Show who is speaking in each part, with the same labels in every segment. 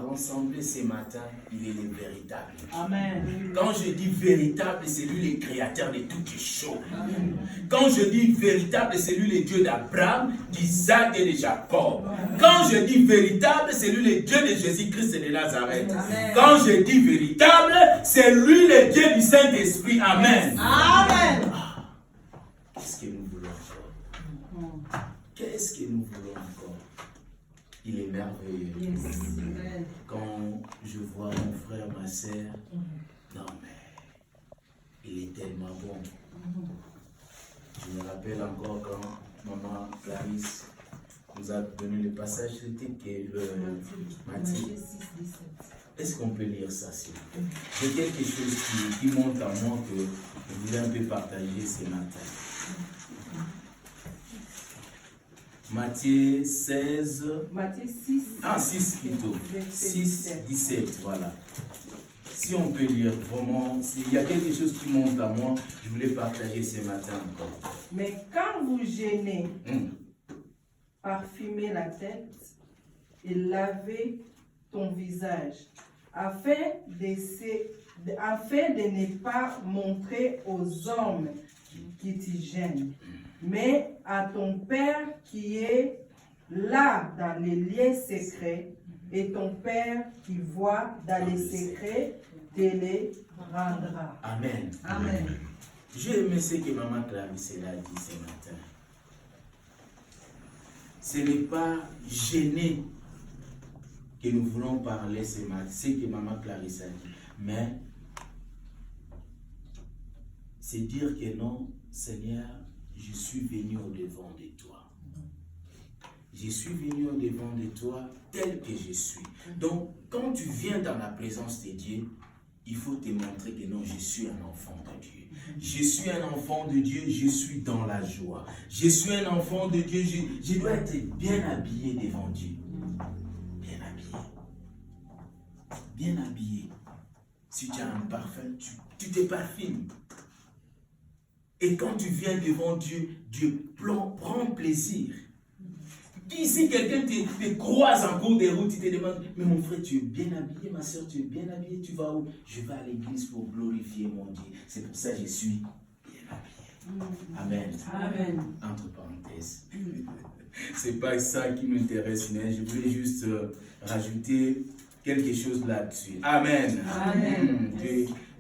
Speaker 1: Ensemble ce matin, il est le véritable.
Speaker 2: Amen.
Speaker 1: Quand je dis véritable, c'est lui le créateur de toutes les choses. Quand je dis véritable, c'est lui le Dieu d'Abraham, d'Isaac et de Jacob. Quand je dis véritable, c'est lui le Dieu de Jésus-Christ et de Nazareth. Amen. Quand je dis véritable, c'est lui le Dieu du Saint-Esprit. Amen.
Speaker 2: Amen.
Speaker 1: Qu'est-ce que nous voulons encore? Qu'est-ce que nous voulons encore? Il est merveilleux. Yes. Quand je vois mon frère, ma soeur, non mais il est tellement bon. Je me rappelle encore quand maman Clarisse nous a donné le passage, c'était que le Matthieu. Est-ce qu'on peut lire ça, s'il vous plaît? C'est quelque chose qui montre à moi que je voulais un peu partager ce matin. Matthieu 16.
Speaker 2: Matthieu 6.
Speaker 1: Ah, 6 plutôt. 6, 17, voilà. Si on peut lire, vraiment, il y a quelque chose qui monte à moi, je voulais partager ce matin encore.
Speaker 2: Mais quand vous gênez, parfumez la tête et lavez ton visage, afin de ne pas montrer aux hommes qui t'y gênent, mais à ton Père qui est là dans les lieux secrets, et ton Père qui voit dans les secrets te les rendra.
Speaker 1: Amen.
Speaker 2: Amen.
Speaker 1: J'ai aimé ce que Maman Clarisse a dit ce matin. Ce n'est pas gêné que nous voulons parler ce matin, ce que Maman Clarisse a dit, mais c'est dire que non, Seigneur, je suis venu au-devant de toi. Je suis venu au-devant de toi tel que je suis. Donc, quand tu viens dans la présence de Dieu, il faut te montrer que non, je suis un enfant de Dieu. Je suis un enfant de Dieu, je suis dans la joie. Je suis un enfant de Dieu, je dois être bien habillé devant Dieu. Bien habillé. Bien habillé. Si tu as un parfum, tu te parfumes. Et quand tu viens devant Dieu, Dieu prend plaisir. Si quelqu'un te croise en cours de route, il te demande, mais mon frère, tu es bien habillé, ma soeur, tu es bien habillé, tu vas où? Je vais à l'église pour glorifier mon Dieu. C'est pour ça que je suis bien habillé. Amen.
Speaker 2: Amen.
Speaker 1: Entre parenthèses. C'est pas ça qui m'intéresse, mais je voulais juste rajouter quelque chose là-dessus. Amen.
Speaker 2: Amen.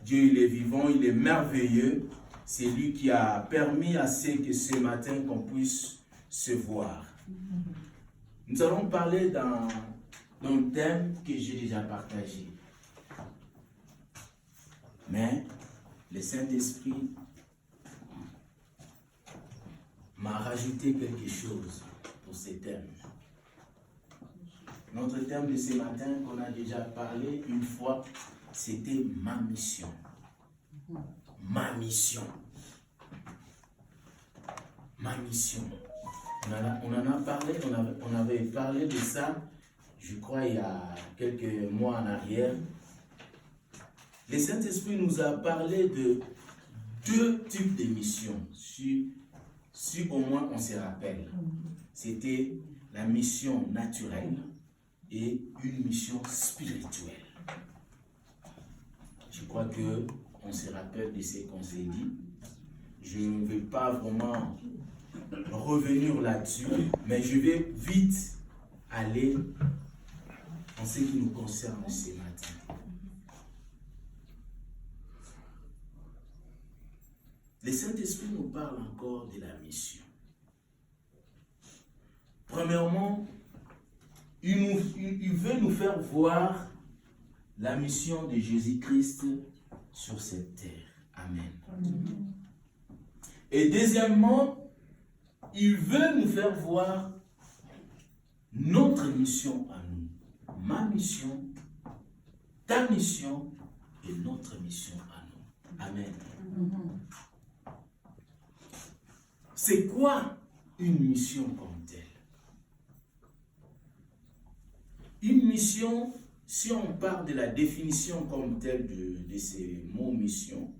Speaker 1: Dieu, il est vivant, il est merveilleux. C'est lui qui a permis à ce matin qu'on puisse se voir. Nous allons parler dans le thème que j'ai déjà partagé. Mais le Saint-Esprit m'a rajouté quelque chose pour ce thème. Notre thème de ce matin, qu'on a déjà parlé une fois, c'était ma mission. Ma mission. Ma mission. On en a parlé, on avait parlé de ça, je crois, il y a quelques mois en arrière. Le Saint-Esprit nous a parlé de 2 types de missions, si au moins on se rappelle. C'était la mission naturelle et une mission spirituelle. Je crois qu'on se rappelle de ce qu'on s'est dit. Je ne vais pas vraiment revenir là-dessus, mais je vais vite aller en ce qui nous concerne ce matin. Le Saint-Esprit nous parle encore de la mission. Premièrement, il veut nous faire voir la mission de Jésus-Christ sur cette terre. Amen. Amen. Et deuxièmement, il veut nous faire voir notre mission à nous. Ma mission, ta mission et notre mission à nous. Amen. C'est quoi une mission comme telle? Une mission, si on parle de la définition comme telle de ces mots mission,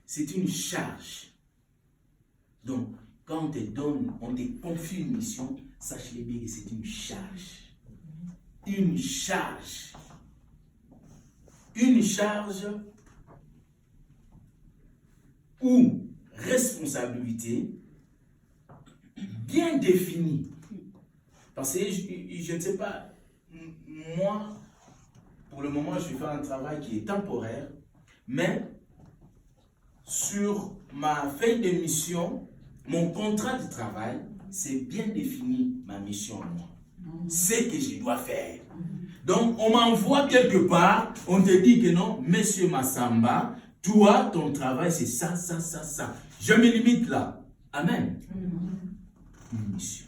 Speaker 1: c'est une charge. Donc, quand on te donne, on te confie une mission, sache-le bien que c'est une charge. Une charge. Une charge ou responsabilité bien définie. Parce que je ne sais pas, moi, pour le moment, je fais un travail qui est temporaire, mais sur ma feuille de mission, mon contrat de travail, c'est bien défini ma mission à moi. C'est ce que je dois faire. Donc, on m'envoie quelque part, on te dit que non, monsieur Massamba, toi, ton travail, c'est ça, ça, ça, ça. Je me limite là. Amen. Une mission.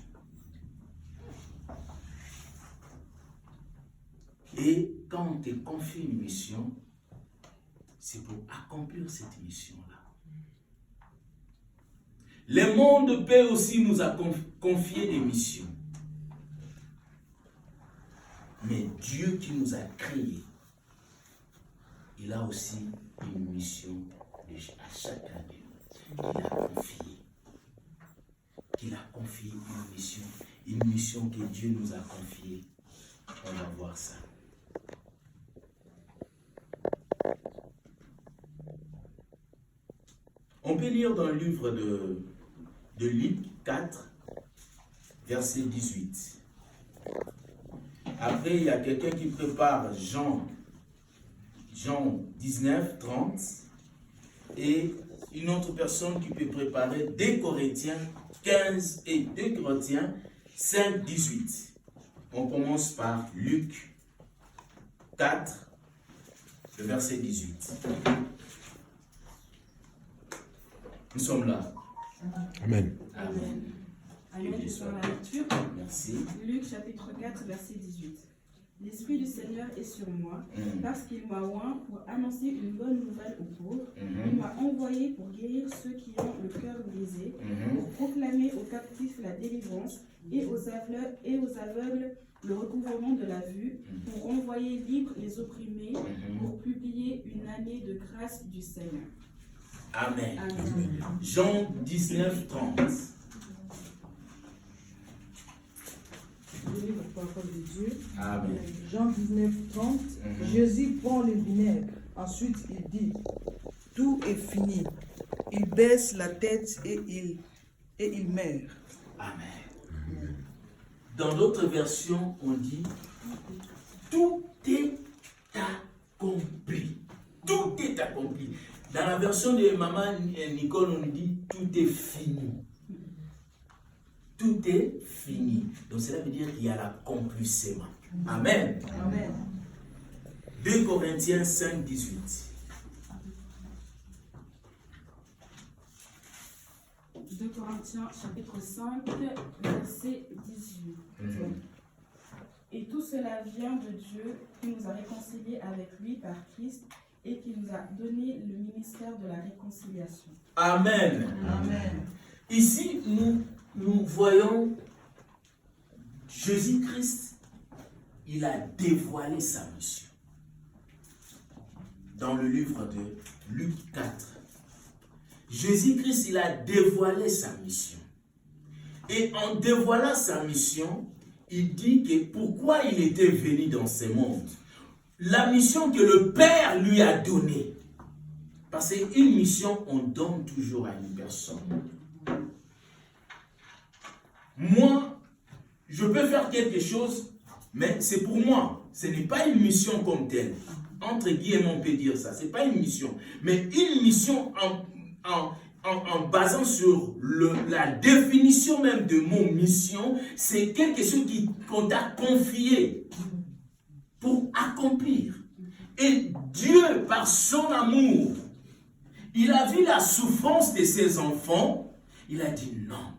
Speaker 1: Et quand on te confie une mission, c'est pour accomplir cette mission-là. Le monde peut aussi nous confier des missions. Mais Dieu qui nous a créés, il a aussi une mission à chacun de nous. Il a confié une mission que Dieu nous a confiée. On va voir ça. On peut lire dans le livre de Luc 4, verset 18. Après, il y a quelqu'un qui prépare Jean 19, 30. Et une autre personne qui peut préparer 2 Corinthiens 15 et 2 Corinthiens 5, 18. On commence par Luc 4, le verset 18. Nous sommes là.
Speaker 3: Amen.
Speaker 1: Amen.
Speaker 4: Amen. Sur la lecture.
Speaker 1: Merci.
Speaker 4: Luc chapitre 4, verset 18. L'Esprit du Seigneur est sur moi, parce qu'il m'a oint pour annoncer une bonne nouvelle aux pauvres. Il m'a envoyé pour guérir ceux qui ont le cœur brisé, pour proclamer aux captifs la délivrance et aux aveugles le recouvrement de la vue, pour renvoyer libres les opprimés, pour publier une année de grâce du Seigneur.
Speaker 1: Amen.
Speaker 4: Amen.
Speaker 1: Jean 19, 30.
Speaker 5: Je lis la parole de Dieu.
Speaker 1: Amen.
Speaker 5: Jean 19, 30. Jésus prend le vinaigre. Ensuite, il dit, tout est fini. Il baisse la tête et il meurt.
Speaker 1: Amen. Dans d'autres versions, on dit, tout est accompli. Tout est accompli. Dans la version de Maman Nicole, on dit, tout est fini. Tout est fini. Donc cela veut dire qu'il y a l'accomplissement. Amen.
Speaker 5: Amen.
Speaker 1: 2 Corinthiens 5, 18.
Speaker 4: 2 Corinthiens chapitre 5, verset 18. Et tout cela vient de Dieu qui nous a réconciliés avec lui par Christ et qui nous a donné le ministère de la réconciliation.
Speaker 1: Amen.
Speaker 5: Amen.
Speaker 1: Ici, nous voyons Jésus-Christ, il a dévoilé sa mission. Dans le livre de Luc 4, Jésus-Christ, il a dévoilé sa mission. Et en dévoilant sa mission, il dit que pourquoi il était venu dans ce monde. La mission que le Père lui a donnée. Parce qu'une mission, on donne toujours à une personne. Moi, je peux faire quelque chose, mais c'est pour moi. Ce n'est pas une mission comme telle. Entre guillemets, on peut dire ça. Ce n'est pas une mission. Mais une mission en basant sur la définition même de mon mission, c'est quelque chose qu'on t'a confié pour accomplir. Et Dieu, par son amour, il a vu la souffrance de ses enfants. Il a dit non.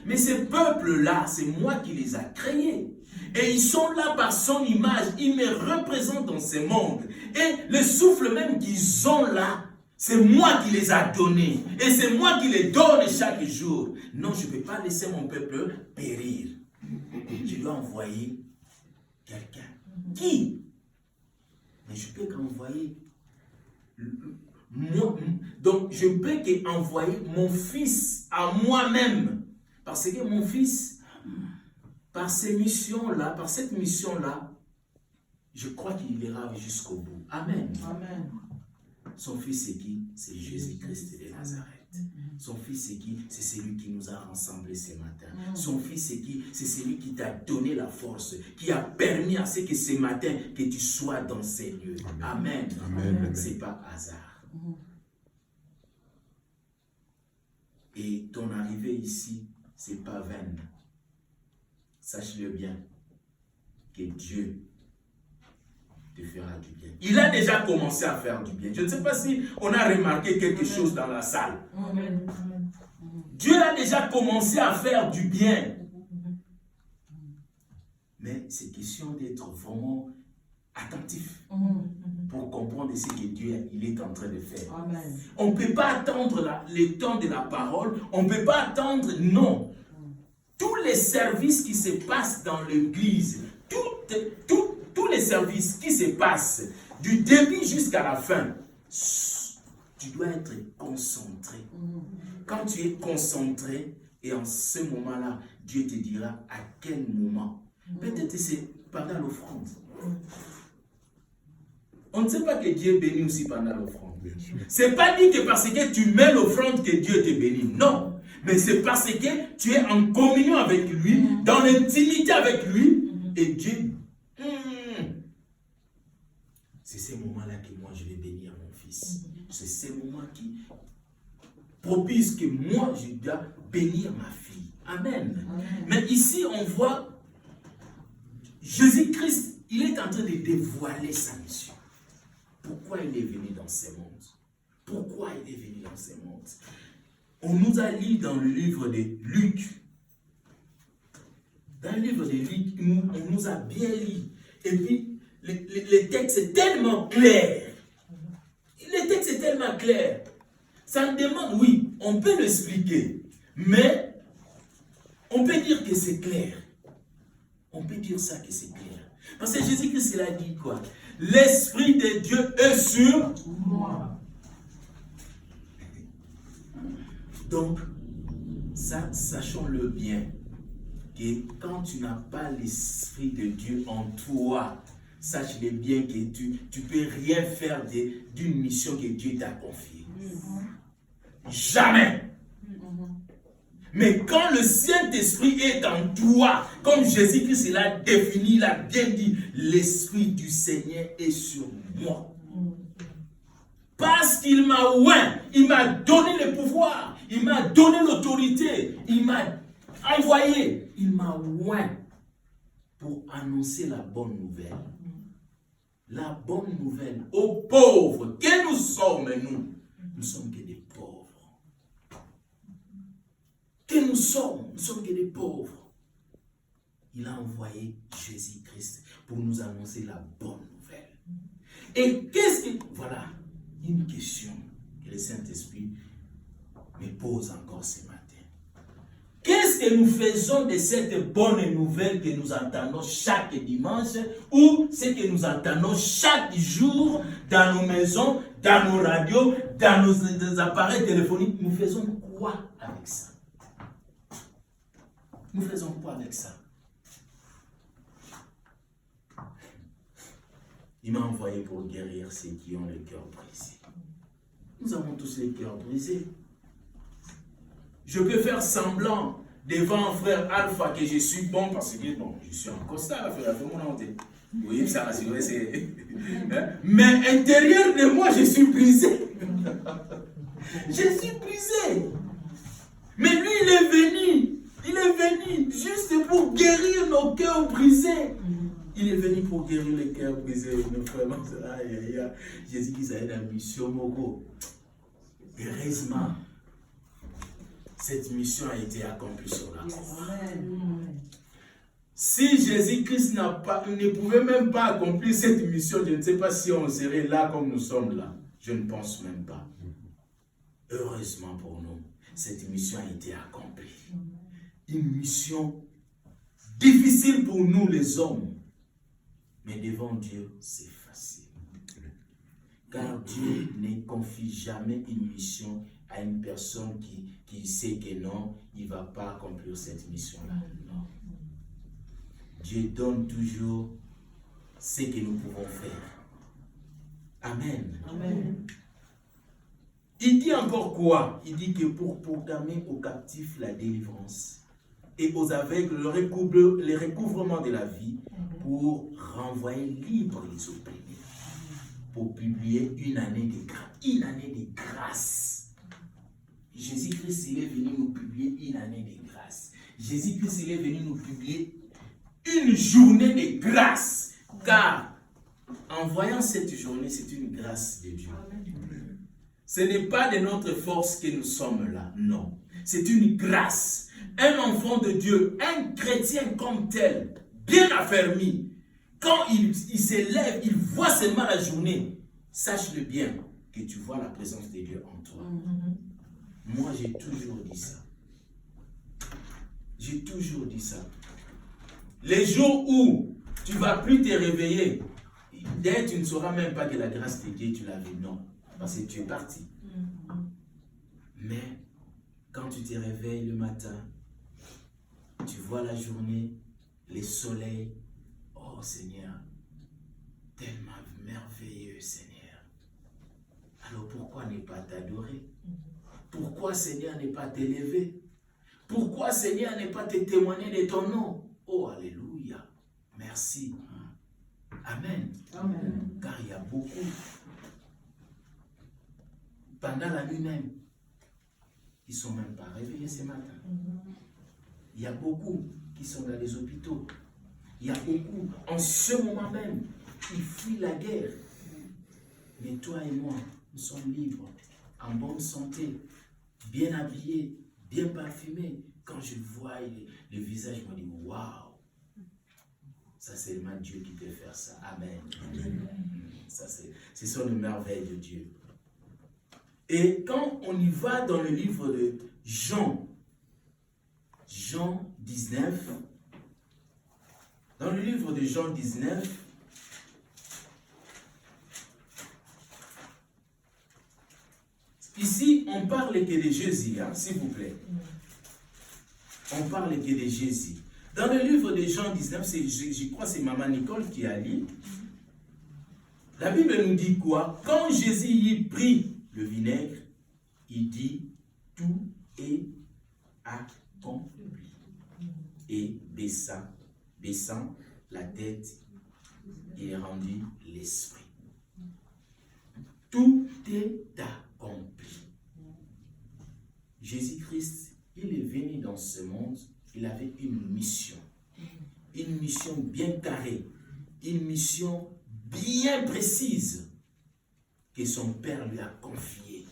Speaker 1: Mais ces peuples-là, c'est moi qui les a créés. Et ils sont là par son image. Ils me représentent dans ce monde. Et le souffle même qu'ils ont là, c'est moi qui les a donnés. Et c'est moi qui les donne chaque jour. Non, je ne peux pas laisser mon peuple périr. Je dois envoyer quelqu'un. Qui? Mais je peux qu'envoyer moi. Donc, je ne peux qu'envoyer mon fils à moi-même. Parce que mon fils, par ces missions-là, par cette mission-là, je crois qu'il ira jusqu'au bout. Amen.
Speaker 2: Amen.
Speaker 1: Son fils, c'est qui? C'est Jésus-Christ de Nazareth. Son fils, c'est qui? C'est celui qui nous a rassemblés ce matin. Son fils, c'est qui? C'est celui qui t'a donné la force, qui a permis à ce que ce matin, que tu sois dans ces lieux. Amen.
Speaker 3: Amen.
Speaker 1: C'est pas hasard. Et ton arrivée ici, c'est pas vain. Sache-le bien, que Dieu te fera du bien. Il a déjà commencé à faire du bien. Je ne sais pas si on a remarqué quelque chose dans la salle.
Speaker 2: Amen.
Speaker 1: Dieu a déjà commencé à faire du bien. Mais c'est question d'être vraiment attentif pour comprendre ce que Dieu il est en train de faire.
Speaker 2: Amen.
Speaker 1: On ne peut pas attendre le temps de la parole. On ne peut pas attendre, non. Tous les services qui se passent dans l'église, tous les services qui se passent, du début jusqu'à la fin, tu dois être concentré. Quand tu es concentré, et en ce moment-là, Dieu te dira à quel moment. Peut-être c'est pendant l'offrande. On ne sait pas que Dieu bénit aussi pendant l'offrande. Ce n'est pas dit que parce que tu mets l'offrande que Dieu te bénit. Non. Mais c'est parce que tu es en communion avec lui, dans l'intimité avec lui, et Dieu. C'est ces moments-là que moi je vais bénir mon fils. C'est ces moments qui propice que moi je dois bénir ma fille. Amen. Mais ici on voit Jésus-Christ, il est en train de dévoiler sa mission. Pourquoi il est venu dans ce monde? Pourquoi il est venu dans ce monde? On nous a lu dans le livre de Luc. Dans le livre de Luc, on nous a bien lu. Et puis, le texte est tellement clair. Le texte est tellement clair. Ça demande, oui, on peut l'expliquer. Mais, on peut dire que c'est clair. On peut dire ça que c'est clair. Parce que Jésus-Christ, il a dit quoi? L'Esprit de Dieu est sur moi. Donc, ça, sachons-le bien, que quand tu n'as pas l'Esprit de Dieu en toi, sache-le bien que tu ne peux rien faire d'une mission que Dieu t'a confiée. Jamais. Mais quand le Saint-Esprit est en toi, comme Jésus-Christ l'a défini, il a bien dit, l'Esprit du Seigneur est sur moi. Parce qu'il m'a oint, il m'a donné le pouvoir, il m'a donné l'autorité, il m'a envoyé, il m'a oint pour annoncer la bonne nouvelle. La bonne nouvelle aux pauvres que nous sommes, nous sommes que des pauvres. Que nous sommes que des pauvres. Il a envoyé Jésus-Christ pour nous annoncer la bonne nouvelle. Et qu'est-ce que... Voilà, une question que le Saint-Esprit me pose encore ce matin. Qu'est-ce que nous faisons de cette bonne nouvelle que nous entendons chaque dimanche ou ce que nous entendons chaque jour dans nos maisons, dans nos radios, dans nos appareils téléphoniques? Nous faisons quoi avec ça? Nous faisons quoi avec ça? Il m'a envoyé pour guérir ceux qui ont le cœur brisé. Nous avons tous les cœurs brisés. Je peux faire semblant devant un frère Alpha que je suis bon parce que bon, je suis en costard, frère, mon honte. Oui, ça, c'est. Mais intérieur de moi, je suis brisé. Je suis brisé. Mais lui, il est venu juste pour guérir nos cœurs brisés. Il est venu pour guérir les cœurs brisés. Nos frères, aïe, aïe, aïe. Jésus-Christ a une mission, Mogo. Heureusement, cette mission a été accomplie sur la croix. Si Jésus-Christ ne pouvait même pas accomplir cette mission, je ne sais pas si on serait là comme nous sommes là. Je ne pense même pas. Heureusement pour nous, cette mission a été accomplie. Une mission difficile pour nous les hommes. Mais devant Dieu, c'est facile. Car Dieu ne confie jamais une mission à une personne qui sait que non, il ne va pas accomplir cette mission-là. Non. Dieu donne toujours ce que nous pouvons faire. Amen. Amen. Il dit encore quoi? Il dit que pour proclamer aux captifs la délivrance et aux aveugles le recouvrement de la vie, pour renvoyer libre les opprimés, pour publier une année de grâce. Jésus-Christ, il est venu nous publier une année de grâce. Jésus-Christ, il est venu nous publier une journée de grâce. Car en voyant cette journée, c'est une grâce de Dieu. Ce n'est pas de notre force que nous sommes là, non. C'est une grâce. Un enfant de Dieu, un chrétien comme tel, bien affermi, quand il s'élève, il voit seulement la journée, sache-le bien que tu vois la présence de Dieu en toi. Moi, j'ai toujours dit ça. J'ai toujours dit ça. Les jours où tu ne vas plus te réveiller, d'ailleurs, tu ne sauras même pas que la grâce de Dieu, tu l'avais, non. Parce que tu es parti. Mais quand tu te réveilles le matin, tu vois la journée, les soleils. Oh Seigneur, tellement merveilleux Seigneur. Alors pourquoi ne pas t'adorer? Pourquoi Seigneur ne pas t'élever? Pourquoi Seigneur ne pas te témoigner de ton nom? Oh Alléluia, merci. Amen. Amen. Car il y a beaucoup. Pendant la nuit même, ils ne sont même pas réveillés ce matin. Il y a beaucoup qui sont dans les hôpitaux. Il y a beaucoup, en ce moment même, qui fuient la guerre. Mais toi et moi, nous sommes libres, en bonne santé, bien habillés, bien parfumés. Quand je vois le visage, je me dis, waouh! Ça, c'est seulement Dieu qui peut faire ça. Amen. Ça, ce sont les merveilles de Dieu. Et quand on y va dans le livre de Jean 19, dans le livre de Jean 19, ici, on parle que de Jésus, hein, s'il vous plaît. On parle que de Jésus. Dans le livre de Jean 19, je crois que c'est Maman Nicole qui a lu. La Bible nous dit quoi? Quand Jésus y prit le vinaigre, il dit, tout est accompli. Et baissant la tête, il est rendu l'esprit. Tout est accompli. Jésus-Christ, il est venu dans ce monde, il avait une mission bien carrée, une mission bien précise que son Père lui a confiée.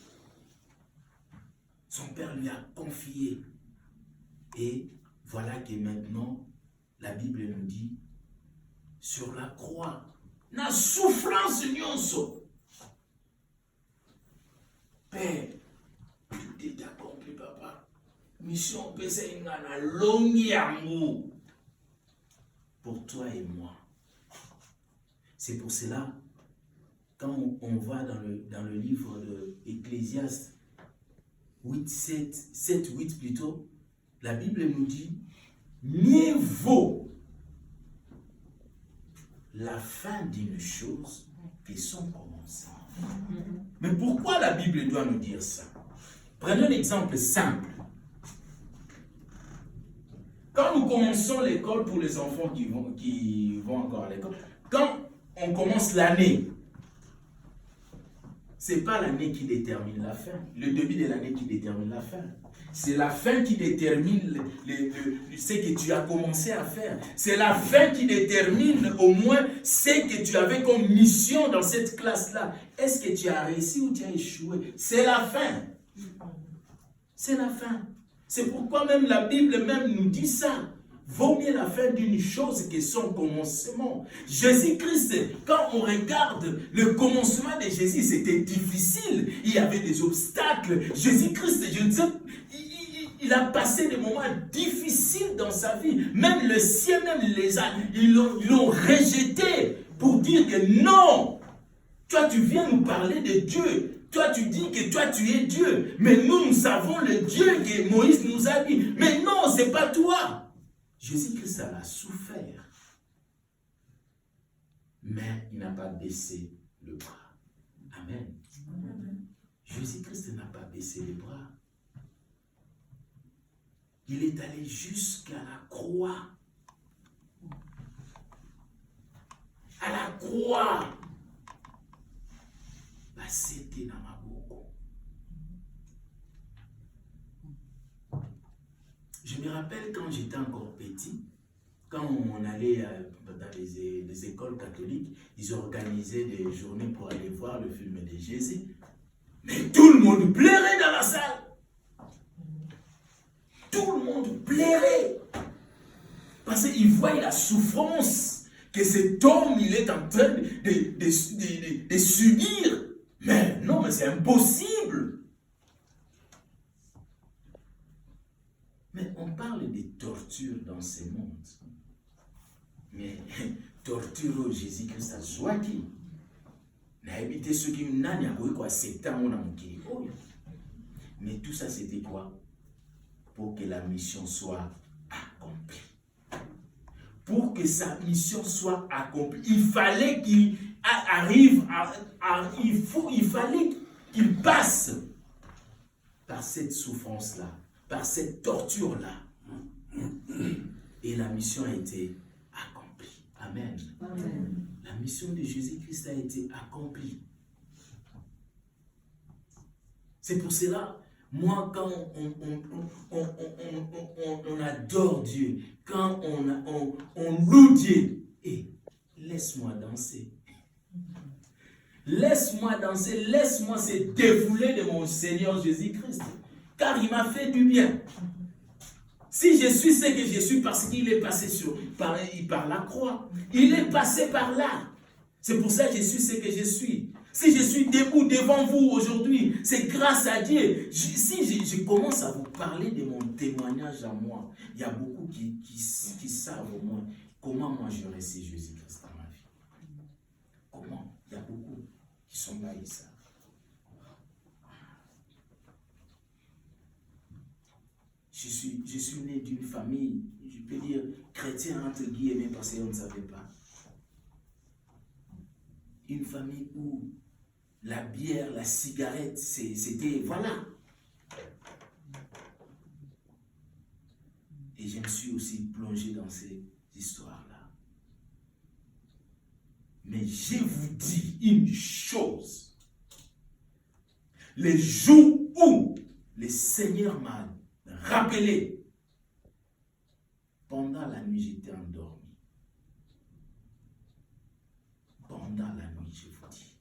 Speaker 1: Son Père lui a confié. Et voilà que maintenant, la Bible nous dit, sur la croix, la souffrance nyonso. Père, tout est accompli, papa. Mission c'est une longue amour pour toi et moi. C'est pour cela, quand on va dans le livre de Ecclésiaste 7-8 plutôt, la Bible nous dit, mieux vaut la fin d'une chose que son commencement. Mais pourquoi la Bible doit nous dire ça? Prenons un exemple simple. Quand nous commençons l'école pour les enfants qui vont encore à l'école, quand on commence l'année, ce n'est pas l'année qui détermine la fin. Le début de l'année qui détermine la fin. C'est la fin qui détermine ce que tu as commencé à faire. C'est la fin qui détermine au moins ce que tu avais comme mission dans cette classe-là. Est-ce que tu as réussi ou tu as échoué? C'est la fin. C'est la fin. C'est pourquoi même la Bible même nous dit ça. Vaut mieux la fin d'une chose que son commencement. Jésus-Christ, quand on regarde le commencement de Jésus, c'était difficile. Il y avait des obstacles. Jésus-Christ, je ne sais, il a passé des moments difficiles dans sa vie. Même le ciel, même les âmes, ils l'ont rejeté pour dire que non. Toi, tu viens nous parler de Dieu. Toi, tu dis que toi, tu es Dieu. Mais nous savons le Dieu que Moïse nous a dit. Mais non, ce n'est pas toi. Jésus-Christ a souffert, mais il n'a pas baissé le bras. Amen. Jésus-Christ n'a pas baissé les bras. Il est allé jusqu'à la croix. À la croix. C'était dans ma bouche. Je me rappelle quand j'étais encore petit, quand on allait dans les écoles catholiques, ils organisaient des journées pour aller voir le film de Jésus. Mais tout le monde pleurait dans la salle. Tout le monde pleurait. Parce qu'il voyait la souffrance que cet homme il est en train de subir. Mais non, mais c'est impossible. Mais on parle de torture dans ce monde. Mais torture au Jésus-Christ a joué. Na évité ceux qui n'ont pas quoi accepter mon amour. Mais tout ça c'était quoi? Pour que la mission soit accomplie. Pour que sa mission soit accomplie, il fallait qu'il arrive il fallait qu'il passe par cette souffrance-là, par cette torture-là. Et la mission a été accomplie. Amen.
Speaker 2: Amen.
Speaker 1: La mission de Jésus-Christ a été accomplie. C'est pour cela, moi, quand on adore Dieu, quand on loue Dieu, et laisse-moi danser. Laisse-moi danser, laisse-moi se défouler de mon Seigneur Jésus-Christ. Car il m'a fait du bien. Si je suis ce que je suis, parce qu'il est passé par la croix. Il est passé par là. C'est pour ça que je suis ce que je suis. Si je suis debout devant vous aujourd'hui, c'est grâce à Dieu. Si je commence à vous parler de mon témoignage à moi, il y a beaucoup qui savent au moins comment moi je reçois Jésus-Christ dans ma vie. Comment? Il y a beaucoup qui sont là et savent. Je suis né d'une famille, je peux dire, chrétienne entre guillemets, parce qu'on ne savait pas. Une famille où la bière, la cigarette, c'était, voilà. Et je me suis aussi plongé dans ces histoires-là. Mais je vous dis une chose. Les jours où le Seigneur m'a rappelé, pendant la nuit, j'étais endormi. Pendant la nuit, je vous dis,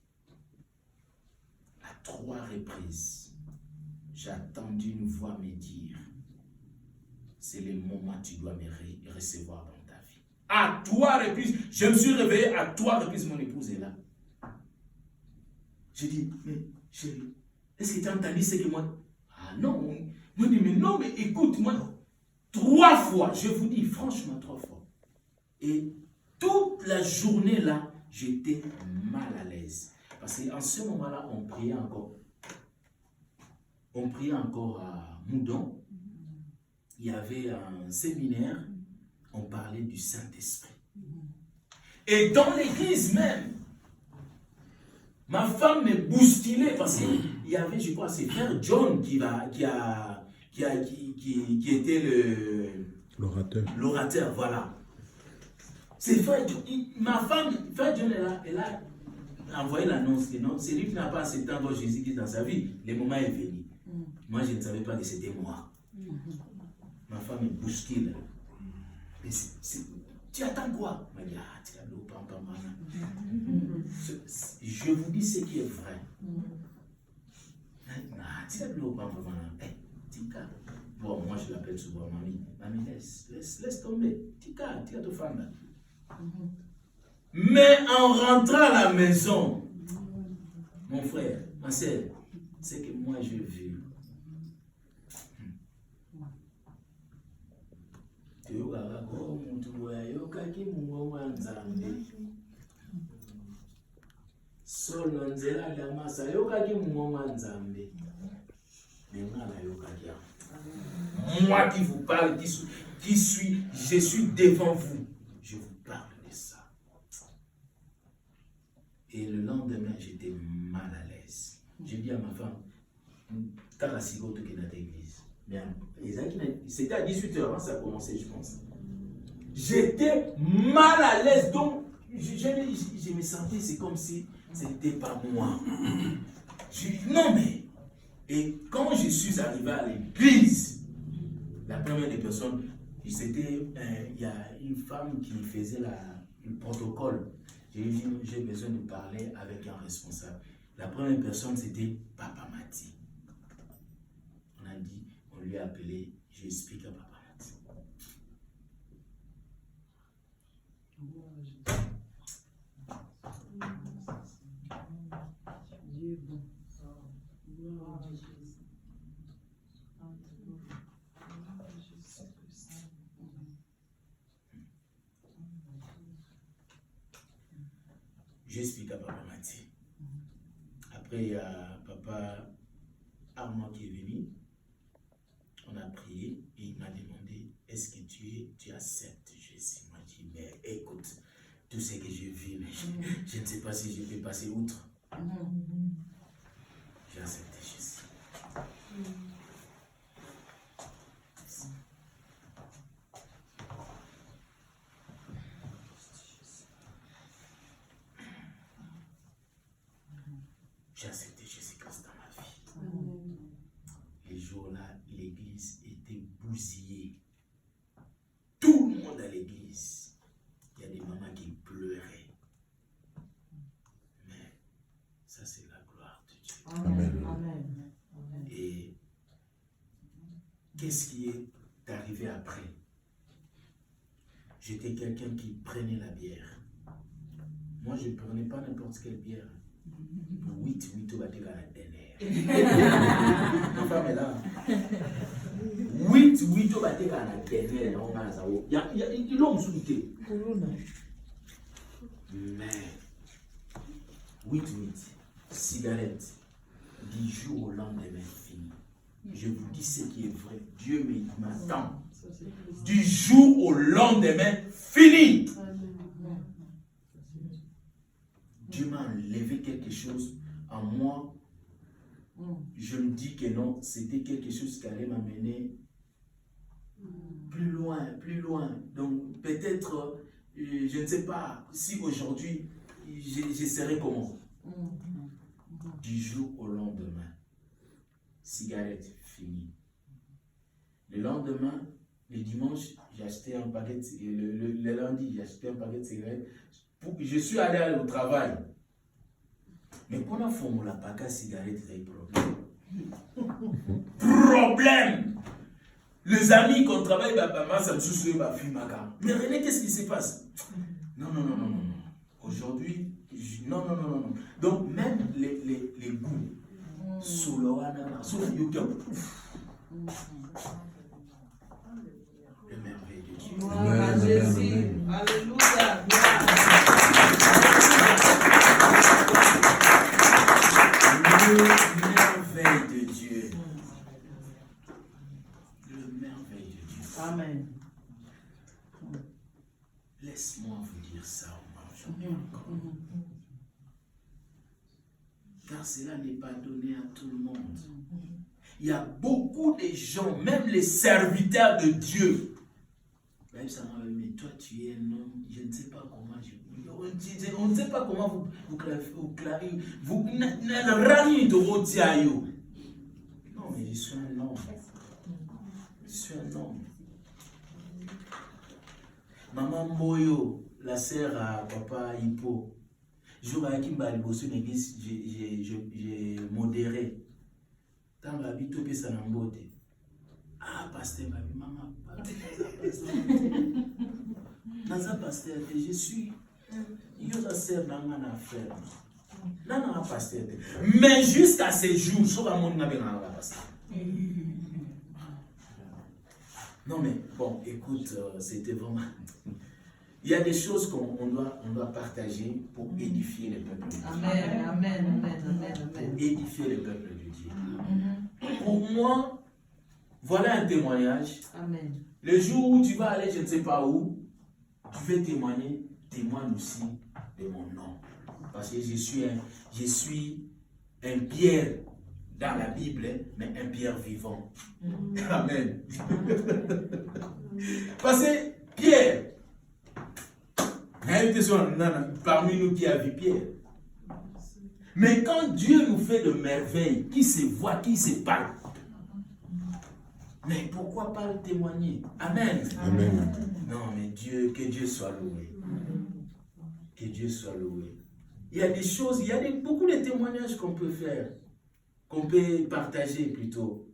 Speaker 1: à 3 reprises, j'ai entendu une voix me dire, c'est le moment où tu dois me recevoir dans ta vie. À 3 reprises, je me suis réveillé à 3 reprises, mon épouse est là. J'ai dit, mais chérie, est-ce que tu as entendu ce que moi... Ah non, moi je dis, mais non, mais écoute, moi, 3 fois, je vous dis, franchement, 3 fois. Et toute la journée là, j'étais mal à l'aise. Parce qu'en ce moment-là, on priait encore. On priait encore à Moudon. Il y avait un séminaire, on parlait du Saint-Esprit. Et dans l'église même, ma femme me bousculait parce qu'il y avait, je crois, c'est frère John qui était L'orateur, voilà. C'est Frère John. Ma femme, Frère John est là, elle a envoyé l'annonce que non, c'est lui qui n'a pas accepté encore Jésus-Christ dans sa vie. Le moment est venu. Moi, je ne savais pas que c'était moi. Ma femme me bouscule. Tu attends quoi? Elle m'a dit, ah, tu as l'eau, je vous dis ce qui est vrai. Tu as l'eau, Tika. Bon, moi je l'appelle souvent mamie. Mamie, laisse tomber. Tika te femme. Mais en rentrant à la maison, mon frère, ma soeur, c'est que moi je vis. Moi qui vous parle, je suis devant vous, je vous parle de ça. Et le lendemain, j'étais mal à l'aise. J'ai dit à ma femme, c'était à 18h, ça a commencé, je pense. J'étais mal à l'aise, donc je me sentais, c'est comme si c'était pas moi. Non mais, et quand je suis arrivé à l'église, la première des personnes, c'était, il y a une femme qui faisait le protocole. J'ai dit, j'ai besoin de parler avec un responsable. La première personne, c'était Papa Mati. On a dit, on lui a appelé, j'ai expliqué à Papa Mati. J'explique à Papa Mati. Après, il y a Papa Armand qui est venu. On a prié et il m'a demandé, est-ce que tu acceptes Jésus? Il m'a dit, mais écoute, tout ce que je vis, mais je ne sais pas si je vais passer outre. J'ai accepté Jésus. J'ai accepté Jésus-Christ dans ma vie. Les jours-là, l'église était bousillée. Tout le monde à l'église. Il y a des mamans qui pleuraient. Mais ça, c'est la gloire de Dieu.
Speaker 2: Amen. Amen.
Speaker 1: Et qu'est-ce qui est arrivé après? J'étais quelqu'un qui prenait la bière. Moi, je ne prenais pas n'importe quelle bière. 8 au bateau à la dernière. Ma femme est là. 8 au bateau à la dernière. Ils l'ont soulevé. Mais 8, cigarette, 10 jours au lendemain fini. Je vous dis ce qui est vrai. Dieu m'attend. Du jour au lendemain fini. Dieu m'a enlevé quelque chose en moi. Je me dis que non, c'était quelque chose qui allait m'amener plus loin. Donc peut-être, je ne sais pas si aujourd'hui, je serai comment. Du jour au lendemain, cigarette finie. Le lendemain, le dimanche, j'ai acheté un paquet, le lundi, j'ai acheté un paquet de cigarettes. Je suis allé au travail. Mais pour la forme, la paquet de cigarettes, c'est un problème. Les amis qu'on travaille, ça me soucie, mais René, qu'est-ce qui se passe? Non. Aujourd'hui, non. Donc, même les goûts, sous le wana, sous le yoga, le merveille de Dieu.
Speaker 2: Gloire à Jésus. Alléluia.
Speaker 1: Le merveille de Dieu. Le merveille de Dieu.
Speaker 2: Amen.
Speaker 1: Laisse-moi vous dire ça aujourd'hui encore. Car cela n'est pas donné à tout le monde. Il y a beaucoup de gens, même les serviteurs de Dieu, Mais toi, tu es un homme, je ne sais pas comment on ne sait pas comment vous clarifiez. Vous n'avez de rotiayo. Non, mais je suis un homme. Je suis un homme. Maman Moyo, la sœur à papa Hippo, jour à Kimba Liboso, j'ai modéré. Tant que habito pesa na mbote. Ah, pasteur, maman, Naza pasteur, je suis. Yo la sœur n'a rien à faire. Non, pasteur. Mais jusqu'à ces jours, je vais m'en pasteur. Non, mais bon, écoute, c'était vraiment. Il y a des choses qu'on doit partager pour édifier le peuple de Dieu.
Speaker 5: Amen.
Speaker 1: Pour édifier le peuple de Dieu. Pour moi, voilà un témoignage.
Speaker 5: Amen.
Speaker 1: Le jour où tu vas aller, je ne sais pas où, tu veux témoigner, témoigne aussi de mon nom. Parce que je suis un Pierre dans la Bible, mais un Pierre vivant. Amen. Parce que Pierre, parmi nous qui a vu Pierre. Mais quand Dieu nous fait de merveilles, qui se voit, qui se parle, mais pourquoi pas le témoigner? Amen.
Speaker 3: Amen.
Speaker 1: Non, mais Dieu, que Dieu soit loué. Que Dieu soit loué. Il y a des choses, il y a beaucoup de témoignages qu'on peut faire, qu'on peut partager plutôt.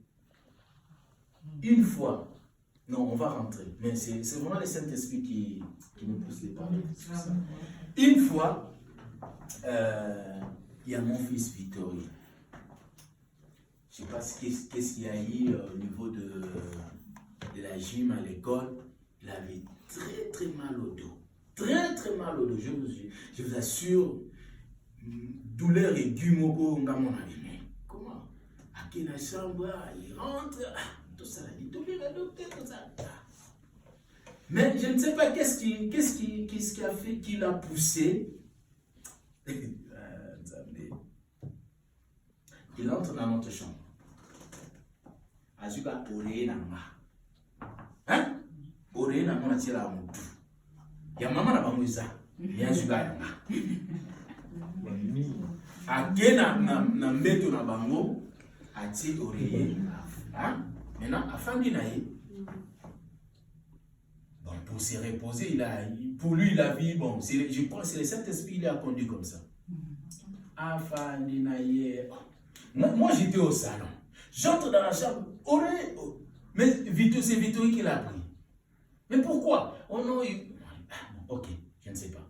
Speaker 1: Une fois, non, on va rentrer, mais c'est vraiment le Saint-Esprit qui nous pousse les parler. Une fois, il y a mon fils Victorie. Je ne sais pas qu'est-ce qu'il y a eu au niveau de la gym à l'école. Il avait très très mal au dos. Très très mal au dos. Je vous assure, douleur aiguë, comment? À quelle chambre, il rentre, tout ça, il dit, le docteur, tout ça. Mais je ne sais pas qu'est-ce qui a fait qu'il a poussé. Il entre dans notre chambre. Azuka oré nanga. Hein? Oré nanga na tira mutu. Ya mama na bamwiza. Ya azuka nanga. Akena na mbeto na bango ati oré. Hein? Maintenant afandi na ye. Bon, pour se reposer, pour lui, la vie, bon, je pense que c'est le Saint-Esprit qui l'a conduit comme ça. Afandi na ye. Moi, j'étais au salon. J'entre dans la chambre. Mais c'est Victorie qui l'a pris. Mais pourquoi? Oh non, ok, je ne sais pas.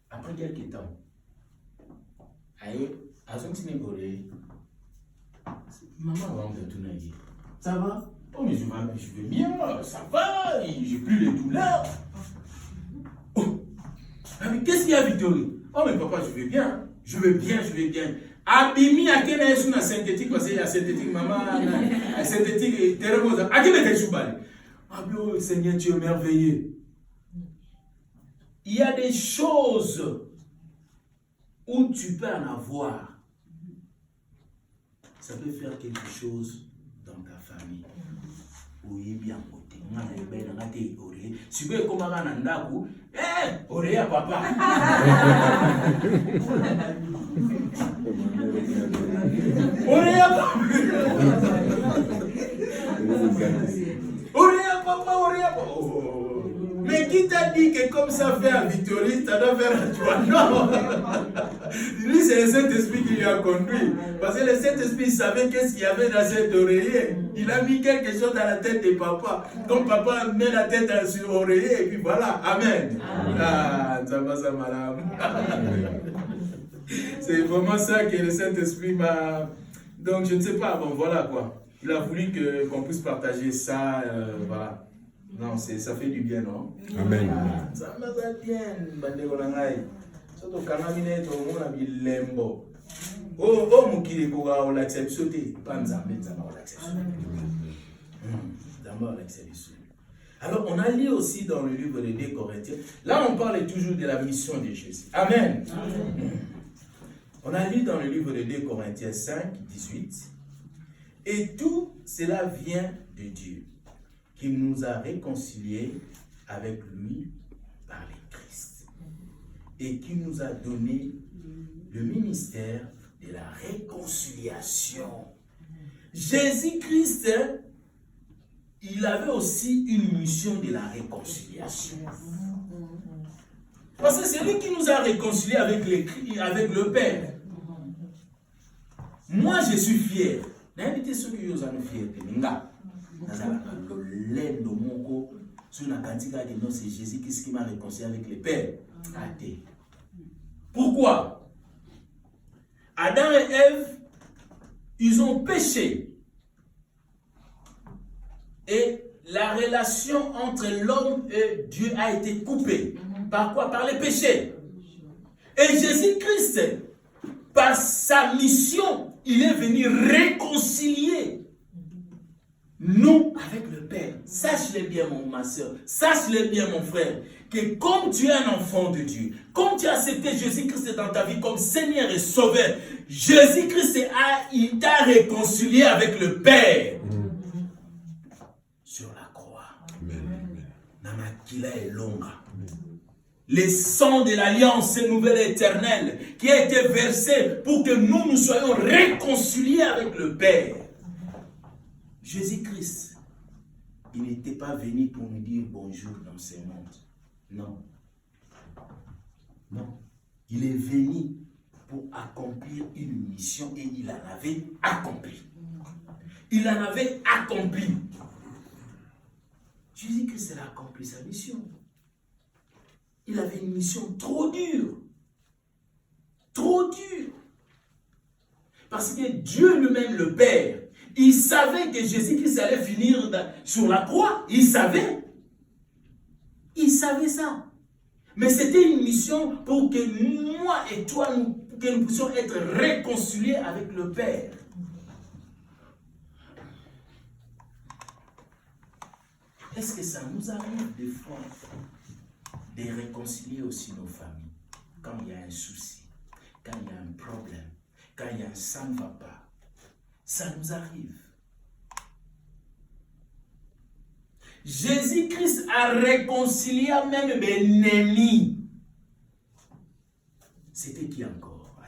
Speaker 1: Après quelques temps, maman va me tourner. Ça va? Oh, mais je vais bien, ça va, j'ai plus de douleur. Oh, mais qu'est-ce qu'il y a, Victorie? Oh, mais papa, je vais bien. Je vais bien. Abimi à quel est une synthétique parce qu'il y a synthétique, maman, synthétique, terrible. À quel est le choubal? Ah bien, Seigneur, tu es merveilleux. Il y a des choses où tu peux en avoir. Ça peut faire quelque chose dans ta famille. Oui, bien. Si vous comme un andaku, oré à papa. Oré à papa. Oré à papa. Mais qui t'a dit que comme ça fait à Victorie, ça doit faire à toi? Non. Lui, c'est le Saint-Esprit qui lui a conduit. Parce que le Saint-Esprit savait qu'est-ce qu'il y avait dans cet oreiller. Il a mis quelque chose dans la tête de papa. Donc papa met la tête sur l'oreiller et puis voilà. Amen. Ah, ça va, ça madame. C'est vraiment ça que le Saint-Esprit m'a... Donc je ne sais pas, bon voilà quoi. Il a voulu qu'on puisse partager ça, voilà. Non, ça fait du bien, non?
Speaker 3: Amen.
Speaker 1: Ça me fait bien, bandeko nangai. Surtout quand on a mis lembo. Oh, mon kiri pour l'accepter, sauter. Pas Alors, on a lu aussi dans le livre des 2 Corinthiens. Là, on parle toujours de la mission de Jésus. Amen. On a lu dans le livre de 2 Corinthiens 5, 18. Et tout cela vient de Dieu, qui nous a réconciliés avec lui par le Christ et qui nous a donné le ministère de la réconciliation. Jésus-Christ, il avait aussi une mission de la réconciliation. Parce que c'est lui qui nous a réconciliés avec le Père. Moi, je suis fier. N'invitez ceux qui nous ont fiers. C'est Jésus-Christ qui m'a réconcilié avec le Père. Pourquoi? Adam et Ève, ils ont péché. Et la relation entre l'homme et Dieu a été coupée. Par quoi? Par les péchés. Et Jésus-Christ, par sa mission, il est venu réconcilier nous avec le Père. Sache-le bien, ma soeur, sache-le bien, mon frère, que comme tu es un enfant de Dieu, comme tu as accepté Jésus-Christ dans ta vie comme Seigneur et Sauveur, Jésus-Christ il t'a réconcilié avec le Père. Sur la croix. Namakila et longa. Le sang de l'alliance nouvelle et éternelle qui a été versé pour que nous soyons réconciliés avec le Père. Jésus-Christ, il n'était pas venu pour nous dire bonjour dans ce monde. Non. Non. Il est venu pour accomplir une mission et il en avait accompli. Il en avait accompli. Jésus-Christ a accompli sa mission. Il avait une mission trop dure. Trop dure. Parce que Dieu lui-même, le Père, il savait que Jésus-Christ allait finir sur la croix. Il savait. Il savait ça. Mais c'était une mission pour que moi et toi, que nous puissions être réconciliés avec le Père. Est-ce que ça nous arrive des fois de réconcilier aussi nos familles quand il y a un souci, quand il y a un problème, quand il y a un ça ne va pas? Ça nous arrive. Jésus-Christ a réconcilié même mes ennemis. C'était qui encore?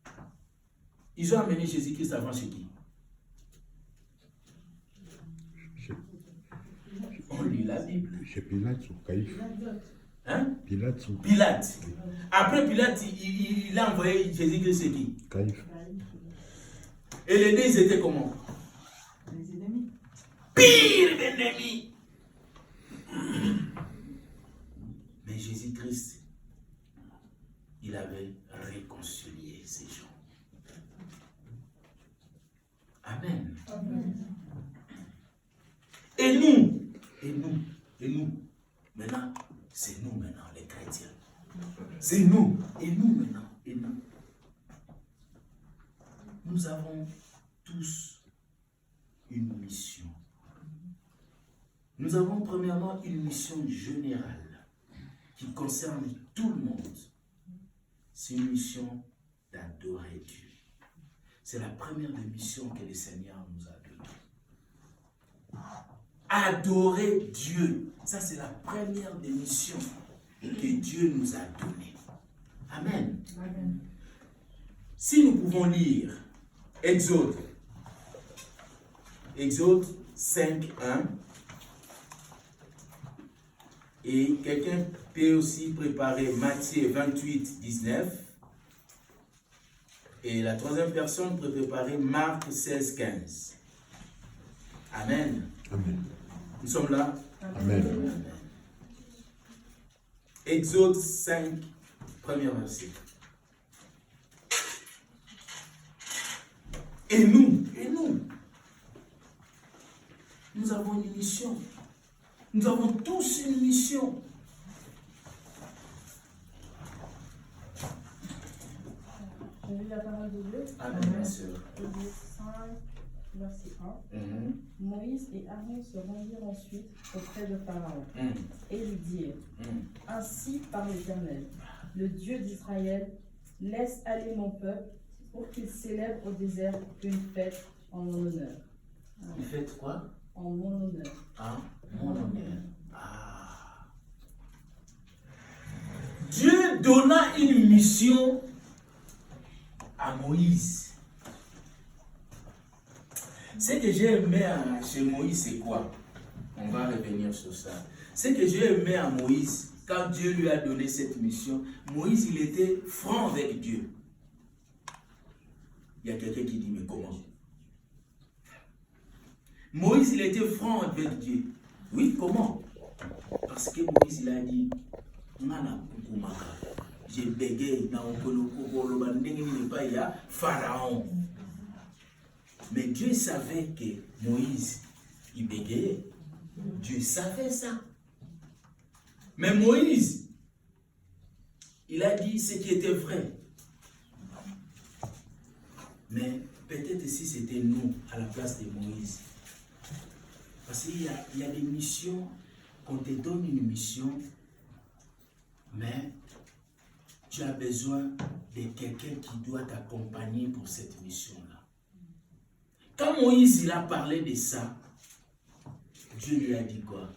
Speaker 1: Attends. Ils ont amené Jésus-Christ avant chez qui? On lit la Bible.
Speaker 3: Chez Pilate ou Caïphe.
Speaker 1: Hein?
Speaker 3: Pilate ou
Speaker 1: Pilate. Après Pilate, il a envoyé Jésus-Christ chez qui?
Speaker 3: Caïphe.
Speaker 1: Et les deux, ils étaient comment?
Speaker 2: Les ennemis.
Speaker 1: Pire ennemis. Mais Jésus-Christ, il avait réconcilié ces gens. Amen.
Speaker 2: Amen.
Speaker 1: Et nous, maintenant, c'est nous maintenant, les chrétiens. C'est nous, et nous maintenant, et nous. Nous avons tous une mission. Nous avons premièrement une mission générale qui concerne tout le monde. C'est une mission d'adorer Dieu. C'est la première des missions que le Seigneur nous a donnée. Adorer Dieu. Ça, c'est la première des missions que Dieu nous a données. Amen.
Speaker 2: Amen.
Speaker 1: Si nous pouvons lire Exode 5:1, et quelqu'un peut aussi préparer Matthieu 28:19, et la troisième personne peut préparer Marc 16:15. Amen.
Speaker 3: Amen.
Speaker 1: Nous sommes là?
Speaker 3: Amen.
Speaker 1: Amen. Exode 5, premier verset. Et nous, nous avons une mission. Nous avons tous une mission.
Speaker 4: Je lis la parole de Dieu.
Speaker 1: Amen, ma soeur.
Speaker 4: Exode 5, verset 1. Moïse et Aaron se rendirent ensuite auprès de Pharaon et lui dirent: Ainsi parle l'Éternel, le Dieu d'Israël, laisse aller mon peuple pour qu'il célèbre au désert une fête
Speaker 2: En mon honneur.
Speaker 1: Vous faites quoi?
Speaker 2: En mon honneur.
Speaker 1: En mon honneur. Ah. Dieu donna une mission à Moïse. Ce que j'ai aimé chez Moïse, c'est quoi? On va revenir sur ça. Ce que j'ai aimé à Moïse, quand Dieu lui a donné cette mission, Moïse, il était franc avec Dieu. Il y a quelqu'un qui dit, mais comment? Moïse, il était franc avec Dieu. Oui, comment? Parce que Moïse, il a dit, j'ai bégayé dans le Pharaon. Mais Dieu savait que Moïse, il bégayait. Dieu savait ça. Mais Moïse, il a dit ce qui était vrai. Mais peut-être si c'était nous à la place de Moïse. Parce qu'il y a des missions, qu'on te donne une mission, mais tu as besoin de quelqu'un qui doit t'accompagner pour cette mission-là. Quand Moïse il a parlé de ça, Dieu lui a dit quoi?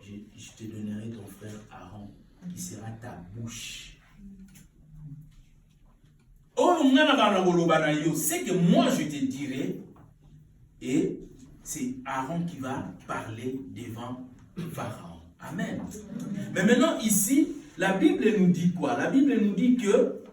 Speaker 1: Je te donnerai ton frère Aaron, qui sera ta bouche. C'est que moi je te dirai, et c'est Aaron qui va parler devant Pharaon. Amen. Mais maintenant ici, la Bible nous dit quoi? La Bible nous dit que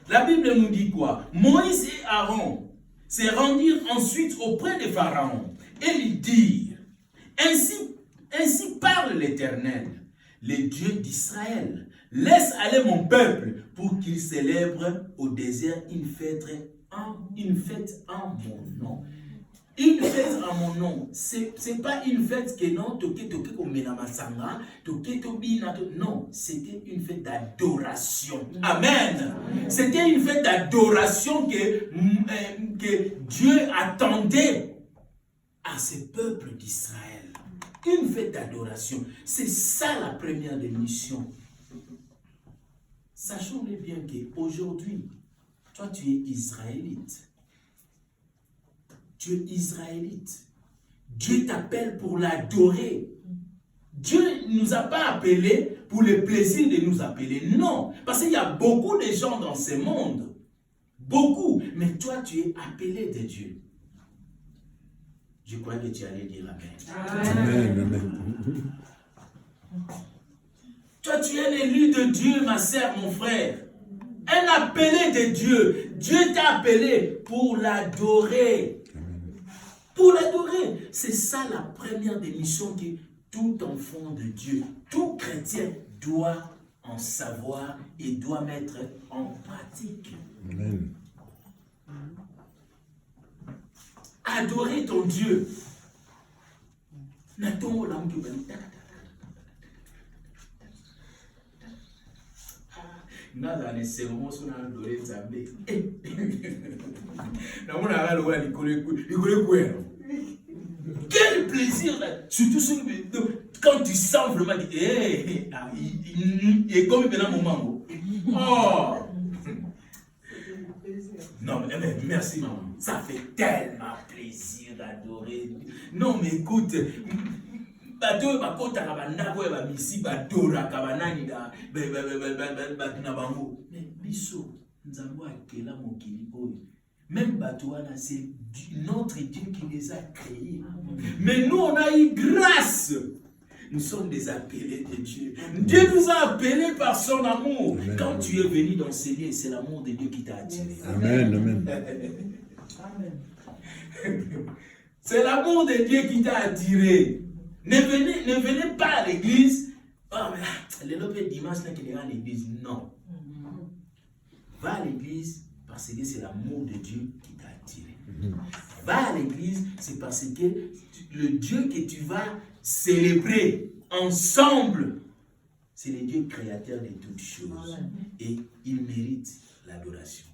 Speaker 1: la Bible nous dit quoi? Moïse et Aaron se rendirent ensuite auprès de Pharaon et lui dirent, ainsi parle l'Éternel, le Dieu d'Israël. Laisse aller mon peuple pour qu'il célèbre au désert une fête en mon nom. Une fête en mon nom, c'est pas une fête que non, non, c'était une fête d'adoration. Amen. C'était une fête d'adoration que Dieu attendait à ce peuple d'Israël. Une fête d'adoration. C'est ça la première des missions. Sachons-le bien qu'aujourd'hui, toi tu es israélite. Tu es israélite. Dieu t'appelle pour l'adorer. Dieu ne nous a pas appelés pour le plaisir de nous appeler. Non. Parce qu'il y a beaucoup de gens dans ce monde. Beaucoup. Mais toi, tu es appelé de Dieu. Je crois que tu allais dire Amen.
Speaker 3: Amen. Amen.
Speaker 1: Toi, tu es l'élu de Dieu, ma sœur, mon frère. Un appelé de Dieu. Dieu t'a appelé pour l'adorer. Pour l'adorer. C'est ça la première des missions que tout enfant de Dieu, tout chrétien doit en savoir et doit mettre en pratique.
Speaker 3: Amen.
Speaker 1: Adorer ton Dieu. Quel plaisir là. Surtout quand tu sens vraiment et comme il y a un moment. Oh. Non mais merci maman. Ça fait tellement plaisir d'adorer. Non mais écoute, bateau bakota kabanda ko ba misi badora kabanani da na bango. Mais biso nzambo akela mokili oyo. Même Batouana, c'est notre Dieu qui les a créés. Mais nous, on a eu grâce. Nous sommes des appelés de Dieu. Dieu nous a appelés par son amour. Amen. Quand tu es venu dans ces lieux, c'est l'amour de Dieu qui t'a attiré.
Speaker 3: Amen. Amen.
Speaker 1: C'est l'amour de Dieu qui t'a attiré. Ne venez pas à l'église. Oh, mais le dimanche, n'est pas à l'église. Non. Va à l'église. Parce que c'est l'amour de Dieu qui t'a attiré. Va à l'église, c'est parce que le Dieu que tu vas célébrer ensemble, c'est le Dieu créateur de toutes choses. Et il mérite l'adoration,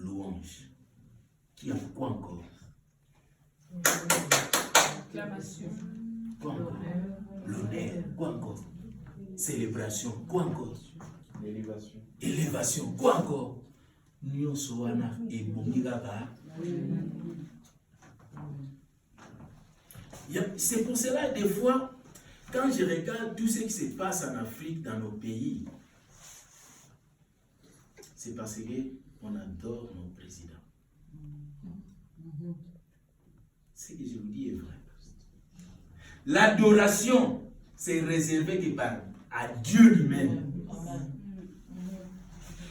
Speaker 1: louange. Qui a quoi encore?
Speaker 4: Acclamation.
Speaker 1: Quoi encore? L'honneur. Quoi encore? Célébration. Quoi encore?
Speaker 6: L'élévation.
Speaker 1: Élévation. Quoi encore? Nyonso wana ebongi kaka. C'est pour cela, des fois, quand je regarde tout ce qui se passe en Afrique, dans nos pays, c'est parce qu'on adore nos présidents. Ce que je vous dis est vrai. L'adoration, c'est réservé que à Dieu lui-même.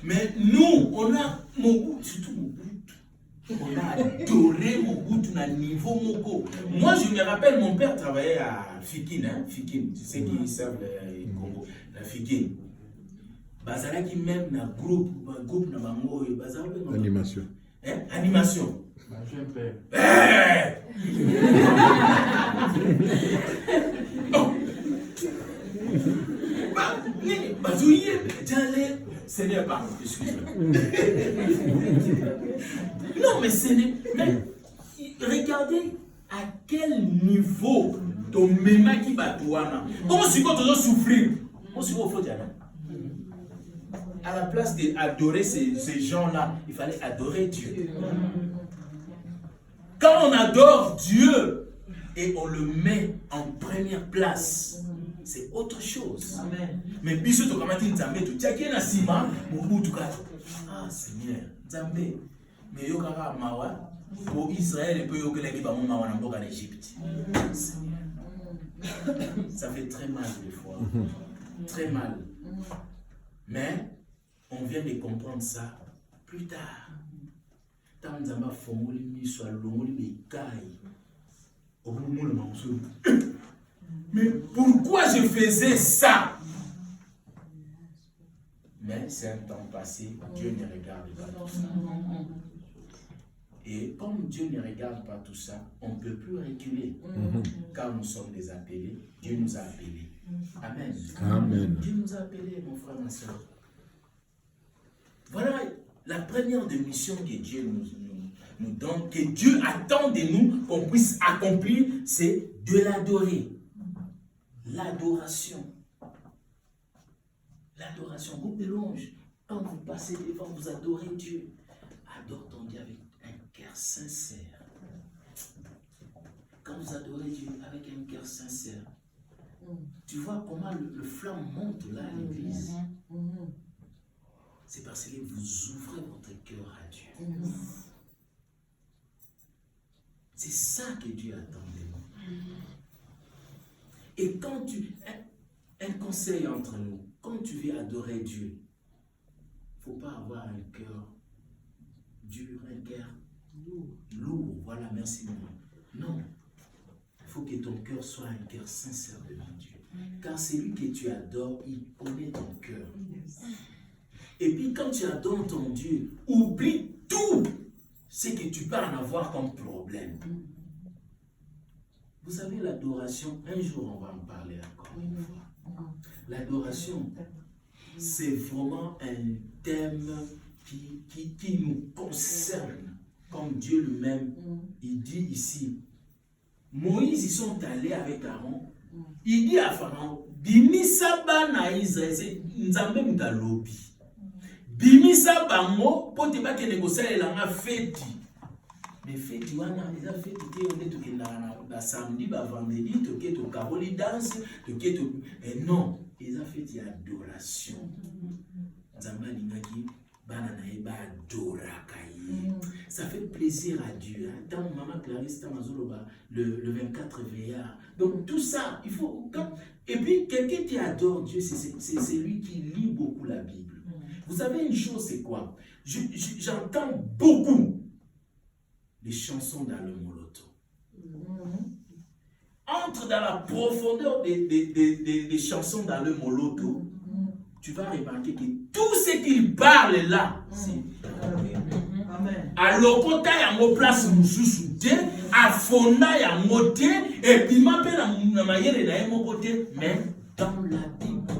Speaker 1: Mais nous, on a Mobutu, surtout Mobutu. On a adoré Mobutu à niveau Moko. Moi, je me rappelle, mon père travaillait à Fikin, hein, Fikin, tu sais qui savent le Congo, la Fikin. Bazalaki même dans groupe na bango,
Speaker 3: Animation.
Speaker 1: Hein? Animation.
Speaker 6: J'aime père. Seigneur, pardon, excuse-moi. Non, mais ce n'est. Mais regardez à quel niveau ton méma qui va douana. Comment tu peux souffrir? On se voit au à la place d'adorer ces gens-là, il fallait adorer Dieu. Quand on adore Dieu et on le met en première place, c'est autre chose. Amen. Mais biso to kamati nzambe to tiaki na sima mobutu ka. Ah Seigneur, nzambe. Mais yo kaka mawa pour Israël peut yo keleki ba mawa na mboka d'Égypte. Ça fait très mal des fois. Très mal. Mais on vient de comprendre ça plus tard. Tant nzamba fongoli miso alongoli bekai. Obumu le manso. Mais pourquoi je faisais ça? Mais c'est un temps passé, Dieu ne regarde pas tout ça. Et comme Dieu ne regarde pas tout ça, on ne peut plus reculer. Car nous sommes des appelés, Dieu nous a appelés. Amen.
Speaker 3: Amen.
Speaker 1: Dieu nous a appelés, mon frère, ma soeur. Voilà la première des missions que Dieu nous donne, que Dieu attend de nous qu'on puisse accomplir, c'est de l'adorer. L'adoration. L'adoration. Groupe de louange. Quand vous passez devant, vous adorez Dieu. Adore ton Dieu avec un cœur sincère. Quand vous adorez Dieu avec un cœur sincère, tu vois comment le flamme monte là à l'église. C'est parce que vous ouvrez votre cœur à Dieu. C'est ça que Dieu attend de nous. Et quand un conseil entre nous, quand tu veux adorer Dieu, il ne faut pas avoir un cœur dur, un cœur lourd. Voilà, merci beaucoup. Non, il faut que ton cœur soit un cœur sincère devant Dieu. Car celui que tu adores, il connaît ton cœur. Et puis quand tu adores ton Dieu, oublie tout ce que tu peux en avoir comme problème. Vous savez, l'adoration, un jour on va en parler encore une fois. L'adoration, c'est vraiment un thème qui nous concerne, comme Dieu lui-même. Il dit ici, Moïse, ils sont allés avec Aaron. Il dit à Pharaon, Bimisa bana Israël, Nzambe mutalobi. Bimisa bango, pote ba ke négocier la fête. Mais fête wana, les fêtes qui on est tout na samedi, ba vendredi, to ke to karoli danse, to ke to non, les fêtes d'adoration. Nzambe lingaki bana na eba adoraka. Ça fait plaisir à Dieu. Hein? Dans Maman Clarisse, le 24 veillard. Donc tout ça, il faut... Et puis, quelqu'un qui adore Dieu, c'est lui qui lit beaucoup la Bible. Vous savez une chose, c'est quoi? J'entends beaucoup les chansons dans le moloto. Entre dans la profondeur des chansons dans le moloto, tu vas remarquer que tout ce qu'il parle là, c'est... alokota yango place mususu te afonda yango te et puis m'appelle na mayele na ye moko te, mais dans la Bible.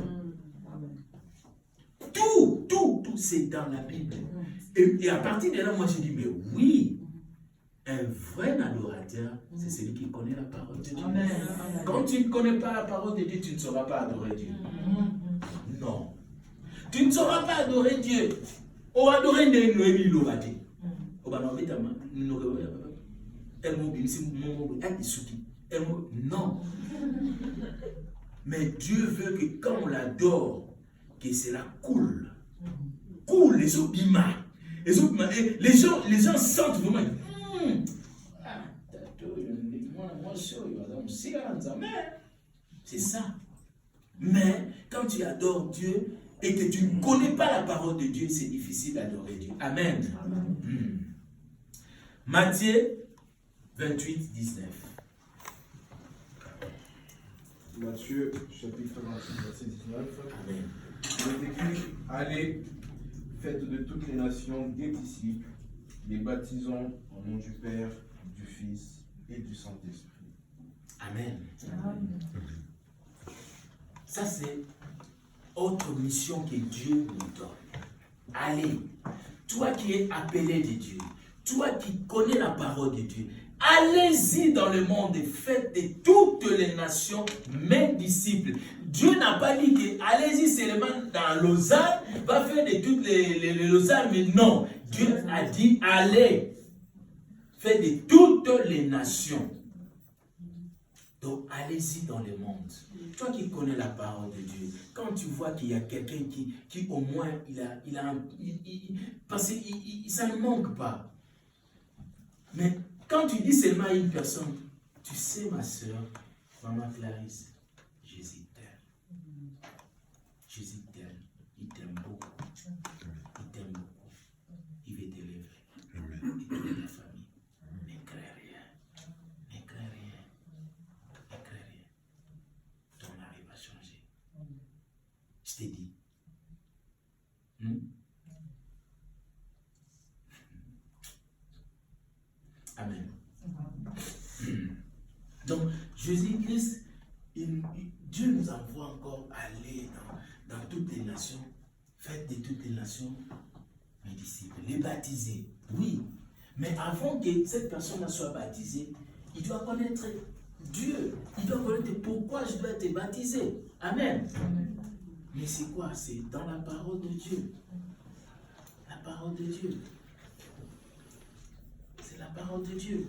Speaker 1: Tout c'est dans la Bible. Et à partir de là, moi je dis, mais oui, un Un vrai adorateur, c'est celui qui connaît la parole de Dieu.
Speaker 2: Amen.
Speaker 1: Quand tu ne connais pas la parole de Dieu, tu ne sauras pas adorer Dieu. Non. Tu ne sauras pas adorer Dieu. On va adorer Dieu. Non. Mais Dieu veut que quand on l'adore, que cela coule. Coule, les eaux bima. Les gens sentent vraiment. C'est ça. Mais quand tu adores Dieu et que tu ne connais pas la parole de Dieu, c'est difficile d'adorer Dieu. Amen. Matthieu 28, 19.
Speaker 7: Matthieu, chapitre 28, verset 19.
Speaker 1: Amen.
Speaker 7: Il est écrit, allez, faites de toutes les nations des disciples, les baptisons au nom du Père, du Fils et du Saint-Esprit.
Speaker 1: Amen. Ça, c'est autre mission que Dieu nous donne. Allez, toi qui es appelé de Dieu, toi qui connais la parole de Dieu, allez-y dans le monde et faites de toutes les nations mes disciples. Dieu n'a pas dit que allez-y seulement dans Lausanne, va faire de toutes les Lausanne, mais non. Dieu a dit allez, faites de toutes les nations. Donc allez-y dans le monde. Toi qui connais la parole de Dieu, quand tu vois qu'il y a quelqu'un qui au moins parce que ça ne manque pas. Mais quand tu dis seulement à une personne, tu sais ma soeur, maman Clarisse, Jésus t'aime. Jésus t'aime. Il t'aime beaucoup. Il t'aime beaucoup. Il veut t'élever. Et toute la famille. Ne crains rien. Ne crains rien. Ne crains rien. Ton mari va changer. Je t'ai dit. Amen. Donc, Jésus-Christ, Dieu nous envoie encore aller dans toutes les nations. Faites de toutes les nations mes disciples. Les baptiser, oui. Mais avant que cette personne soit baptisée, il doit connaître Dieu. Il doit connaître pourquoi je dois être baptisé. Amen. Mais c'est quoi? C'est dans la parole de Dieu. La parole de Dieu. C'est la parole de Dieu.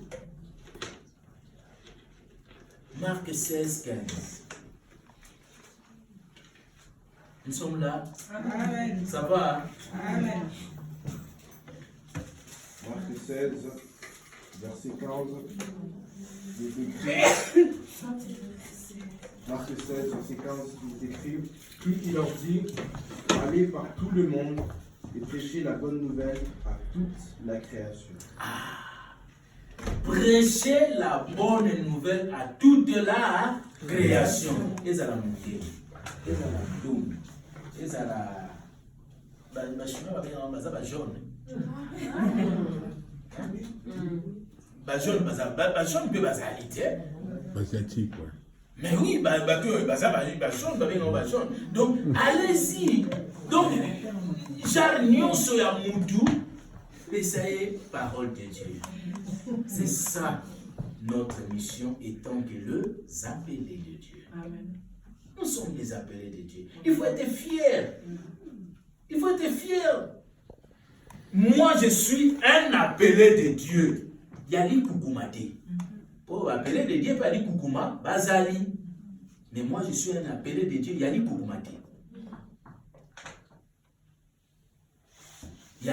Speaker 1: Marc 16, 15. Nous sommes là.
Speaker 2: Amen.
Speaker 1: Ça va?
Speaker 2: Amen.
Speaker 7: Marc 16, verset 15. Il est écrit. Marc 16, verset 15, il est écrit. Puis il leur dit, allez par tout le monde et prêchez la bonne nouvelle à toute la création.
Speaker 1: Prêchez la bonne nouvelle à toute la création. Et à la montée. Et à la doum. Et à la. Jaune. Jaune peut bazalité.
Speaker 3: Asiatique, ouais.
Speaker 1: Mais oui, donc allez-y. Donc, j'arnion sur la moudou, et ça y est, parole de Dieu. C'est ça notre mission étant que les appelés de Dieu.
Speaker 2: Amen.
Speaker 1: Nous sommes les appelés de Dieu. Il faut être fier. Il faut être fier. Moi, je suis un appelé de Dieu. Yali Koukoumate. Pour appeler de Dieu, pas dit Koukouma, Bazali. Mais moi, je suis un appelé de Dieu. Yali Koukoumate. Il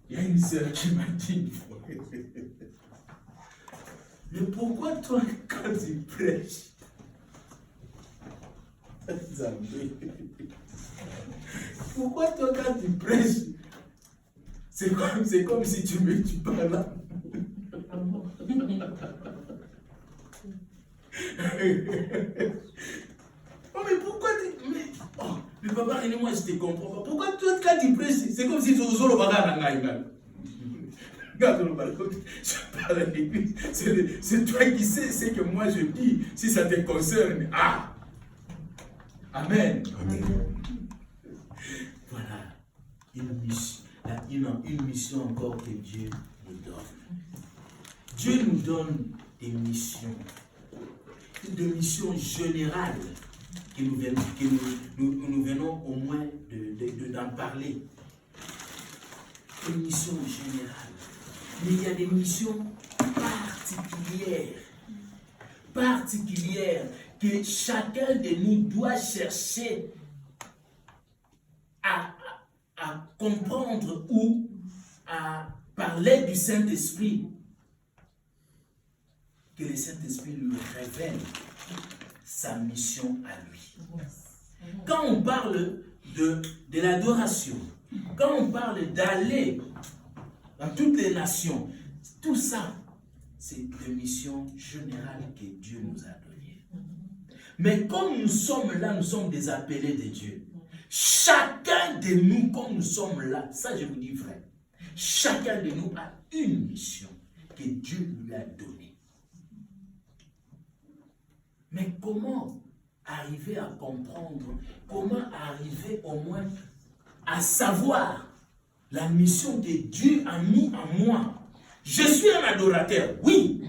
Speaker 1: y a une sœur qui m'a dit une fois. Mais pourquoi toi, quand tu prêches, pourquoi toi, quand tu prêches, c'est comme si tu parles. Oh, mais pourquoi tu. Mais papa, et moi, je te comprends pas. Pourquoi toi, quand tu prêches, c'est comme si tu faisais le bagage. Je parle à l'église. C'est toi qui sais ce que moi je dis, si ça te concerne. Ah! Amen.
Speaker 3: Amen.
Speaker 1: Voilà. Une une mission encore que Dieu nous donne. Dieu nous donne des missions générales que nous venons au moins d'en parler. Des missions générales. Mais il y a des missions particulières que chacun de nous doit chercher à comprendre ou à parler du Saint-Esprit. Que le Saint-Esprit lui révèle sa mission à lui. Quand on parle de l'adoration, quand on parle d'aller dans toutes les nations, tout ça, c'est des missions générales que Dieu nous a données. Mais comme nous sommes là, nous sommes des appelés de Dieu. Chacun de nous, comme nous sommes là, ça je vous dis vrai, chacun de nous a une mission que Dieu lui a donnée. Mais comment arriver à comprendre, comment arriver au moins à savoir la mission que Dieu a mis en moi? Je suis un adorateur, oui.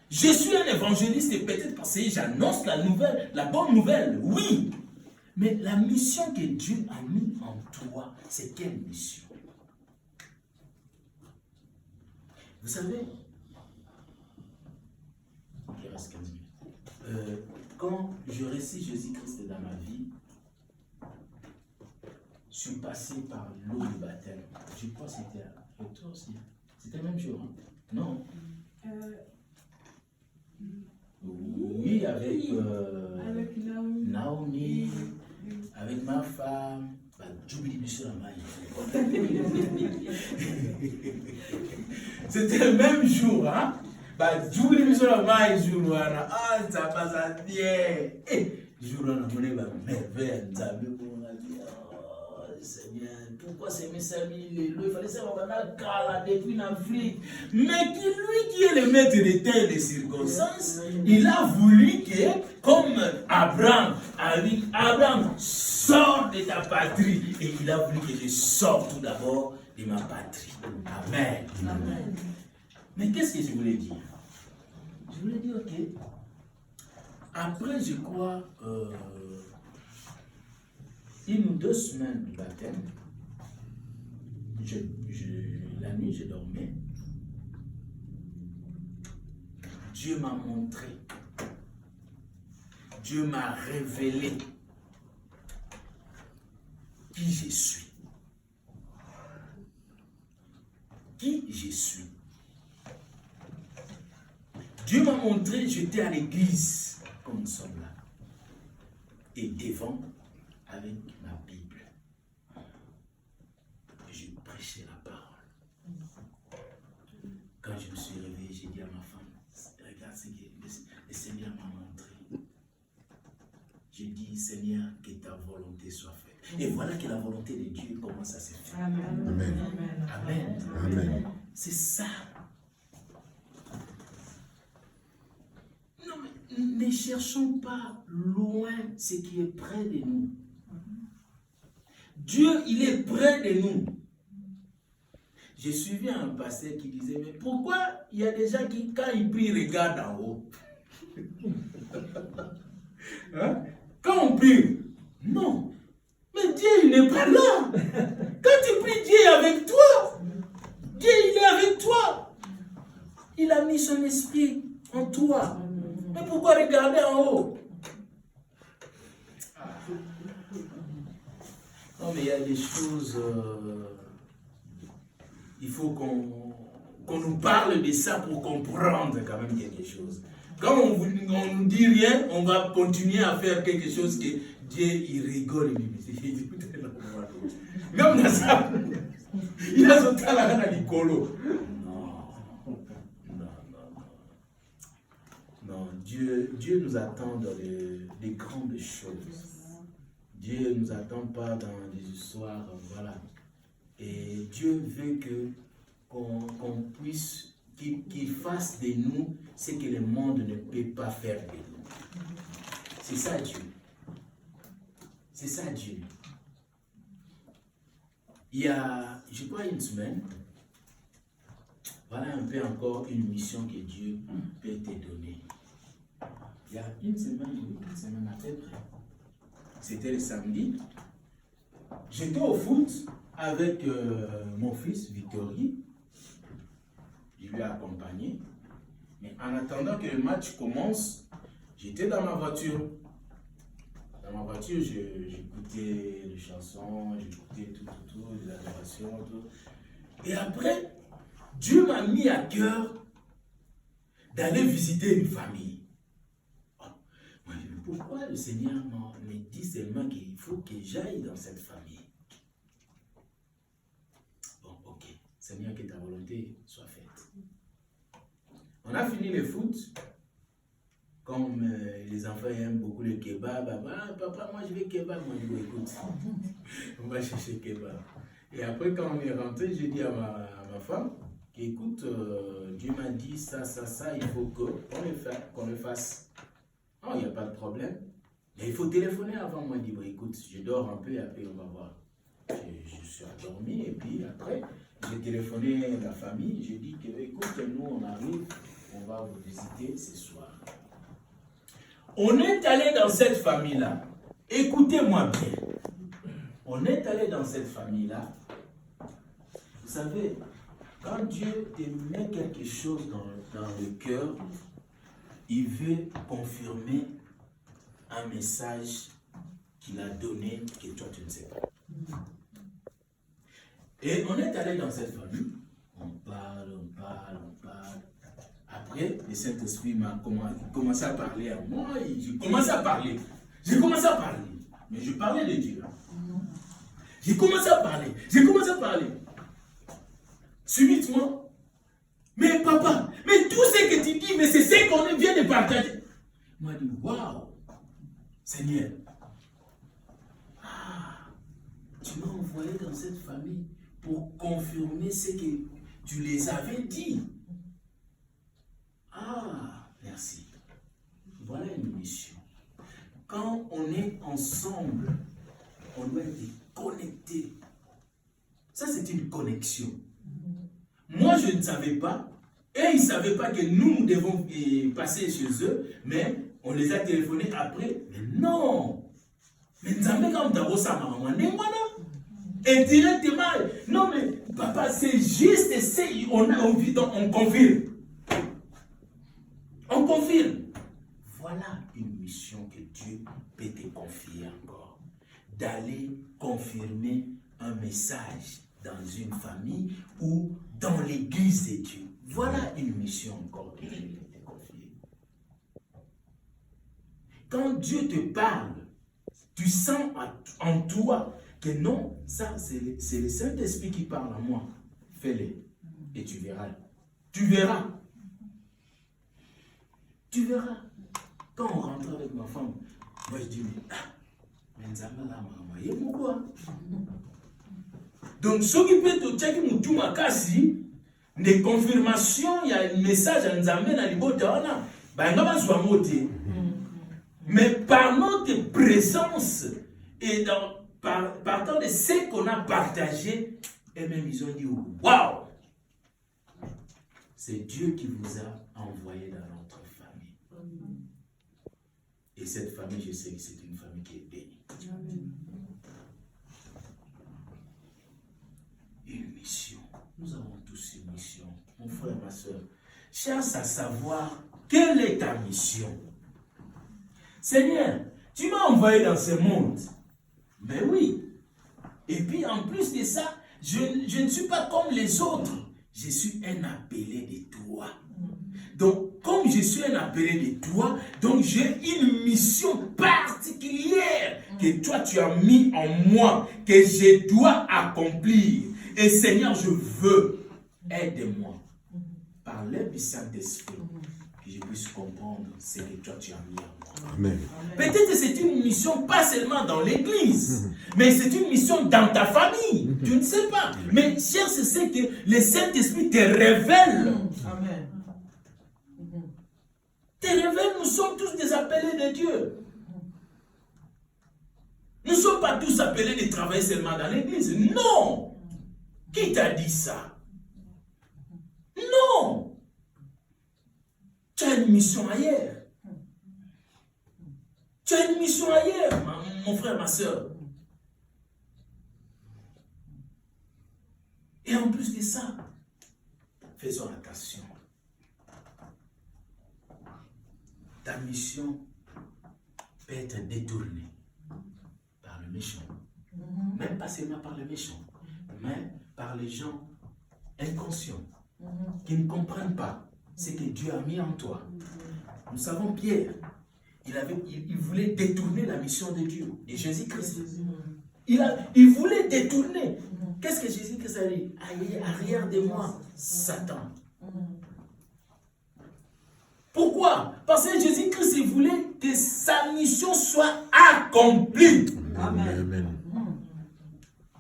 Speaker 1: Je suis un évangéliste et peut-être parce que j'annonce la bonne nouvelle, oui. Mais la mission que Dieu a mis en toi, c'est quelle mission? Vous savez, il reste 15 minutes. Quand je récite Jésus-Christ dans ma vie, je suis passé par l'eau du baptême. Je crois que c'était avec toi aussi. C'était le même jour, hein? Non? Oui, avec Naomi, avec ma femme. C'était le même jour, hein? Ça passe bien. Jour on a mené ma merveille, Seigneur, pourquoi c'est mes amis, il fallait savoir depuis l'Afrique. Mais lui qui est le maître des temps et des circonstances, il a voulu que, comme Abraham a dit, Abraham, sors de ta patrie. Et il a voulu que je sorte tout d'abord de ma patrie. Amen. Amen. Mais qu'est-ce que je voulais dire? Je voulais dire que, après, je crois, 1 ou 2 semaines du baptême, la nuit, je dormais. Dieu m'a montré, Dieu m'a révélé qui je suis. Qui je suis. Dieu m'a montré, j'étais à l'église, comme nous sommes là, et devant, avec ma Bible. Et je prêchais la parole. Quand je me suis réveillé, j'ai dit à ma femme, regarde ce que le Seigneur m'a montré. J'ai dit, Seigneur, que ta volonté soit faite. Et voilà que la volonté de Dieu commence à se faire.
Speaker 3: Amen.
Speaker 1: Amen.
Speaker 3: Amen.
Speaker 1: C'est ça. Non, mais ne cherchons pas loin ce qui est près de nous. Dieu, il est près de nous. J'ai suivi un pasteur qui disait, mais pourquoi il y a des gens qui, quand ils prient, regardent en haut? Hein? Quand on prie, non. Mais Dieu, il n'est pas là. Quand tu pries, Dieu est avec toi. Dieu, il est avec toi. Il a mis son esprit en toi. Mais pourquoi regarder en haut? Non, mais il y a des choses, il faut qu'on nous parle de ça pour comprendre quand même quelque chose. Quand on nous dit rien, on va continuer à faire quelque chose que Dieu, il rigole. Même dans ça, il a son talent à l'icolo. Non, Dieu nous attend dans les grandes choses. Dieu ne nous attend pas dans des histoires, voilà. Et Dieu veut qu'on puisse, qu'il fasse de nous ce que le monde ne peut pas faire de nous. C'est ça Dieu. C'est ça Dieu. il y a, je crois, une semaine, voilà un peu encore une mission que Dieu peut te donner. Il y a une semaine à peu près. C'était le samedi. J'étais au foot avec mon fils, Victory. Je lui ai accompagné. Mais en attendant que le match commence, j'étais dans ma voiture. Dans ma voiture, j'écoutais les chansons, j'écoutais tout, les adorations, tout. Et après, Dieu m'a mis à cœur d'aller visiter une famille. Oh, moi, je dis, pourquoi le Seigneur me dit seulement qu'il faut que j'aille dans cette famille? Bon, ok. Seigneur, que ta volonté soit faite. On a fini le foot. Comme les enfants aiment beaucoup le kebab, papa, moi je vais kebab. Moi je dis, écoute, on va chercher kebab. Et après, quand on est rentré, j'ai dit à ma femme, écoute, Dieu m'a dit ça, il faut qu'on le fasse. Non, il n'y a pas de problème. Mais il faut téléphoner avant. Moi, je dis, bon, écoute, je dors un peu et après on va voir. Je suis endormi et puis après, j'ai téléphoné à la famille. J'ai dit que, écoute, nous on arrive, on va vous visiter ce soir. On est allé dans cette famille-là. Écoutez-moi bien. On est allé dans cette famille-là. Vous savez, quand Dieu te met quelque chose dans le cœur, il veut confirmer un message qu'il a donné que toi tu ne sais pas. Et on est allé dans cette famille. On parle. Après, le Saint-Esprit m'a commencé à parler à moi. J'ai commencé à parler. Mais je parlais de Dieu. J'ai commencé à parler. Subitement, mais papa, mais tout ce que tu dis, mais c'est ce qu'on vient de partager. Moi, je dis, waouh, Seigneur, tu m'as envoyé dans cette famille pour confirmer ce que tu les avais dit. Merci. Voilà une mission. Quand on est ensemble, on doit être connectés. Ça, c'est une connexion. Moi, je ne savais pas, et ils ne savaient pas que nous devons passer chez eux, mais on les a téléphonés après. Mais non! Mais nous avons comme d'abord ça, maman. Et directement, non, mais papa, c'est juste, on confirme. On confirme. Voilà une mission que Dieu peut te confier encore. D'aller confirmer un message dans une famille ou dans l'église de Dieu. Voilà une mission encore que Dieu peut te confier. Quand Dieu te parle, tu sens en toi que non, ça c'est le Saint-Esprit qui parle à moi. Fais-le et tu verras. Tu verras. Tu verras. Quand on rentre avec ma femme, moi je dis, mais il y a pourquoi? Donc, ce qui peut te dire que des confirmations, il y a un message à nous amener dans les bottes. Mais par notre présence et partant de ce qu'on a partagé, et même ils ont dit, waouh! C'est Dieu qui vous a envoyé dans notre famille. Et cette famille, je sais que c'est une famille qui est bénie. Amen. Une mission. Nous avons tous une mission. Mon frère, ma soeur, cherche à savoir quelle est ta mission. Seigneur, tu m'as envoyé dans ce monde. Mais oui. Et puis en plus de ça, je ne suis pas comme les autres. Je suis un appelé de toi. Donc, comme je suis un appelé de toi, donc j'ai une mission particulière que toi tu as mis en moi, que je dois accomplir. Et Seigneur, je veux, aide-moi par l'aide du Saint-Esprit que je puisse comprendre ce que toi tu as mis en moi.
Speaker 3: Amen.
Speaker 1: Peut-être que c'est une mission pas seulement dans l'église, mais c'est une mission dans ta famille. Tu ne sais pas. Mais cherche ce que le Saint-Esprit te révèle.
Speaker 5: Amen.
Speaker 1: Te révèle, nous sommes tous des appelés de Dieu. Nous ne sommes pas tous appelés de travailler seulement dans l'église. Non. Qui t'a dit ça? Non! Tu as une mission ailleurs. Tu as une mission ailleurs, mon frère, ma soeur. Et en plus de ça, faisons attention. Ta mission peut être détournée par le méchant. Même pas seulement par le méchant, mais par les gens inconscients qui ne comprennent pas ce que Dieu a mis en toi. Nous savons Pierre, il voulait détourner la mission de Dieu, de Jésus-Christ. Il voulait détourner. Qu'est-ce que Jésus-Christ a dit? Arrière de moi, Satan. Pourquoi? Parce que Jésus-Christ il voulait que sa mission soit accomplie.
Speaker 3: Amen.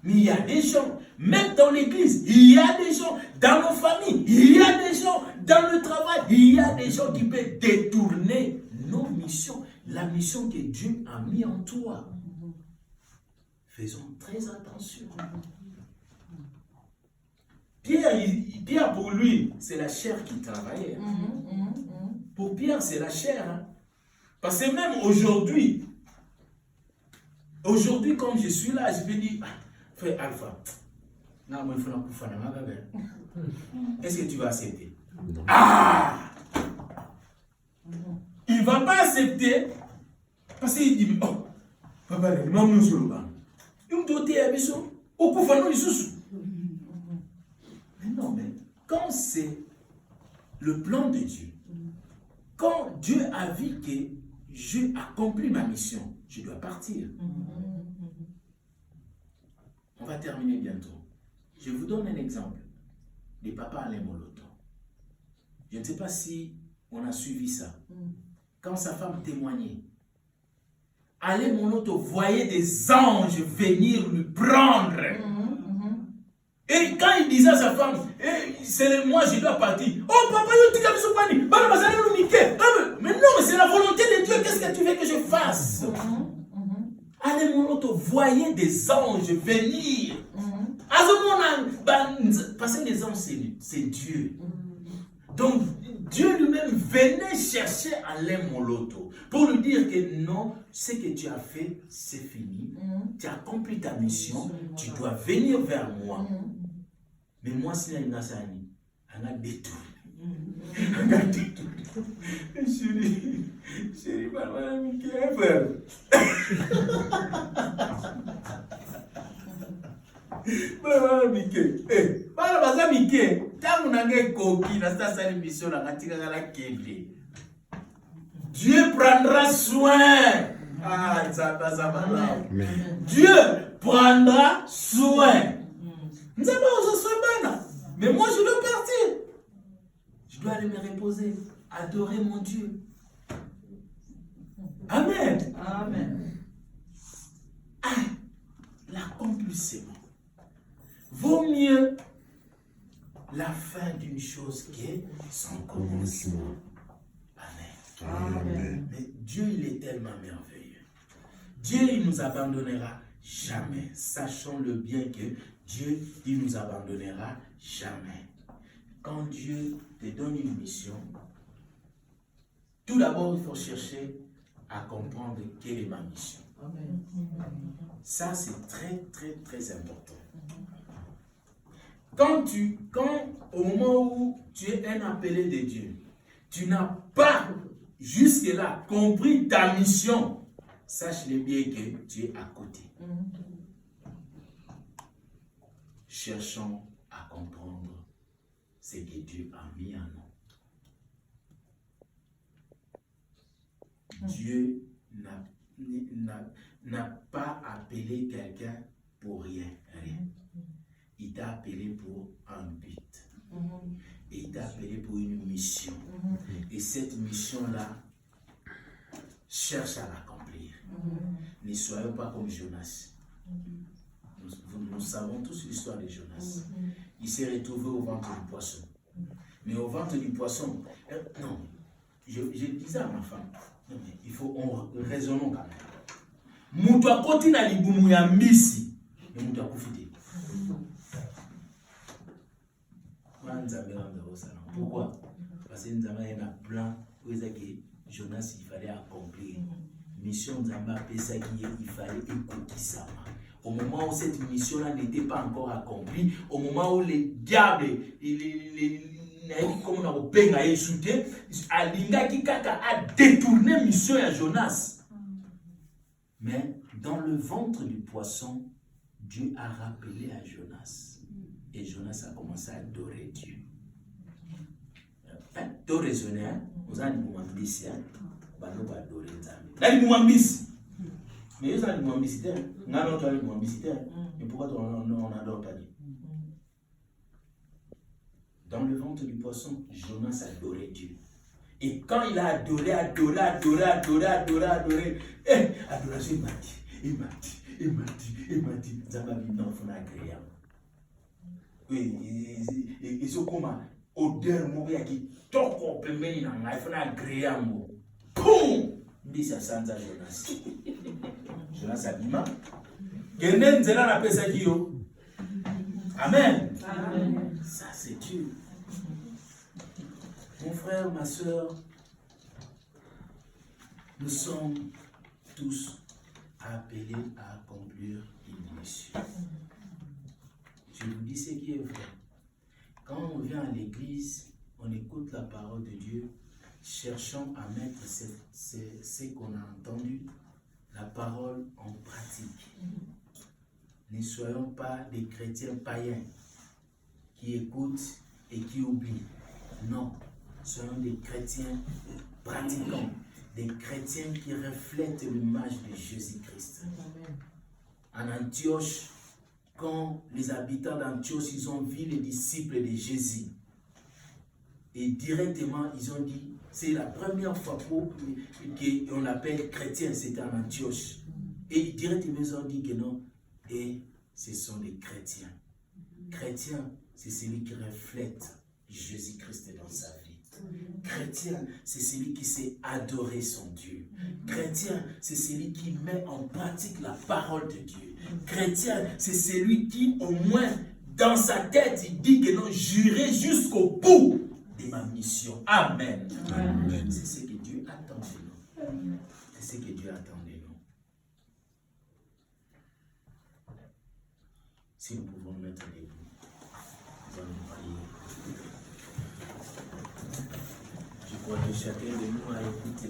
Speaker 1: Mais il y a des gens, même dans l'église, il y a des gens, dans nos familles, il y a des gens, dans le travail, il y a des gens qui peuvent détourner nos missions, la mission que Dieu a mis en toi. Faisons très attention. Pierre pour lui, c'est la chair qui travaillait. Pour Pierre, c'est la chair. Hein. Parce que même aujourd'hui, comme je suis là, je vais dire, frère Alpha, est-ce que tu vas accepter?
Speaker 3: Non.
Speaker 1: Ah! Il ne va pas accepter parce qu'il dit, oh, papa, il m'a mis sur le banc. Il m'a dit, mais non, mais quand c'est le plan de Dieu, quand Dieu a vu que j'ai accompli ma mission, je dois partir. On va terminer bientôt. Je vous donne un exemple de papa Alain Moloto. Je ne sais pas si on a suivi ça. Quand sa femme témoignait, Alain Moloto voyait des anges venir lui prendre. Et quand il disait à sa femme, c'est moi, je dois partir. Oh papa, mais non, mais c'est la volonté de Dieu. Qu'est-ce que tu veux que je fasse? Alain Moloto voyait des anges venir. Parce que les anges, c'est Dieu. Donc, Dieu lui-même venait chercher Alain Moloto pour lui dire que non, ce que tu as fait, c'est fini. Tu as accompli ta mission. Tu dois venir vers moi. Mais moi, si on a détourné. On a détourné. Chérie, maman, Mickey, frère. Maman, Mickey. Maman, Mickey. Dieu prendra soin. Ah, ça va. Dieu prendra soin. Mais moi, je dois partir. Je dois aller me reposer, adorer mon Dieu. Amen.
Speaker 2: Amen.
Speaker 1: Ah, l'accomplissement. Vaut mieux la fin d'une chose que son commencement. Amen.
Speaker 3: Amen.
Speaker 1: Mais Dieu, il est tellement merveilleux. Dieu, il ne nous abandonnera jamais. Sachons-le bien que Dieu, il ne nous abandonnera jamais. Quand Dieu te donne une mission, tout d'abord, il faut chercher à comprendre quelle est ma mission.
Speaker 2: Amen.
Speaker 1: Ça, c'est très, très, très important. Quand au moment où tu es un appelé de Dieu, tu n'as pas jusque-là compris ta mission, sache-le bien que tu es à côté. Cherchons à comprendre ce que Dieu a mis en nous. Dieu n'a pas appelé quelqu'un pour rien. Il t'a appelé pour un but. Et il t'a appelé pour une mission. Et cette mission-là, cherche à l'accomplir. Ne soyons pas comme Jonas. Nous savons tous l'histoire de Jonas. Il s'est retrouvé au ventre du poisson. Mais au ventre du poisson, non, je disais à ma femme, non, mais il faut, raisonnons quand même. Moutou a continué à libumu ya misi, et moutou a profité. Pourquoi? Parce que nous avons un plan pour que Jonas, il fallait accomplir. Mission Nzamba Pesa qui il fallait écouter ça. Au moment où cette mission-là n'était pas encore accomplie, au moment où les diables, comme on a obéi à échouter, Alinga qui a détourné la mission à Jonas. Mais dans le ventre du poisson, Dieu a rappelé à Jonas. Et Jonas a commencé à adorer Dieu. Tu raisonnes, vous avez dit que vous avez dit que vous avez adoré Dieu. Mais ils ont dit que vous avez adoré Dieu. Mais pourquoi on n'adore pas Dieu? Dans le ventre du poisson, Jonas adorait Dieu. Et quand il a adoré, adoration, il m'a dit, Zamba Bibna, il faut agréable. Oui, et ce comment, odeur, il qui toque au premier, il faut agréable. Poum! Dit ça sans Jonas. Jonas a dit, Genen Zela la pesa Dio. Amen. Amen. Ça, c'est Dieu. Mon frère, ma soeur, nous sommes tous appelés à accomplir une mission. Je vous dis ce qui est vrai. Quand on vient à l'église, on écoute la parole de Dieu, cherchons à mettre ce qu'on a entendu, la parole en pratique. Ne soyons pas des chrétiens païens qui écoutent et qui oublient. Non, soyons des chrétiens pratiquants, des chrétiens qui reflètent l'image de Jésus-Christ. En Antioche, quand les habitants d'Antioche, ils ont vu les disciples de Jésus, et directement, ils ont dit, c'est la première fois qu'on appelle chrétien, c'était en Antioche. Et directement, ils ont dit que non, et ce sont des chrétiens. Chrétien, c'est celui qui reflète Jésus-Christ dans sa vie. Chrétien, c'est celui qui sait adorer son Dieu. Chrétien, c'est celui qui met en pratique la parole de Dieu. Chrétien, c'est celui qui, au moins, dans sa tête, il dit que non, j'irai jusqu'au bout de ma mission. Amen. Amen. C'est ce que Dieu attend de nous. C'est ce que Dieu attend de nous. Si nous pouvons nous mettre debout, nous allons prier. Je crois que chacun de nous a écouté.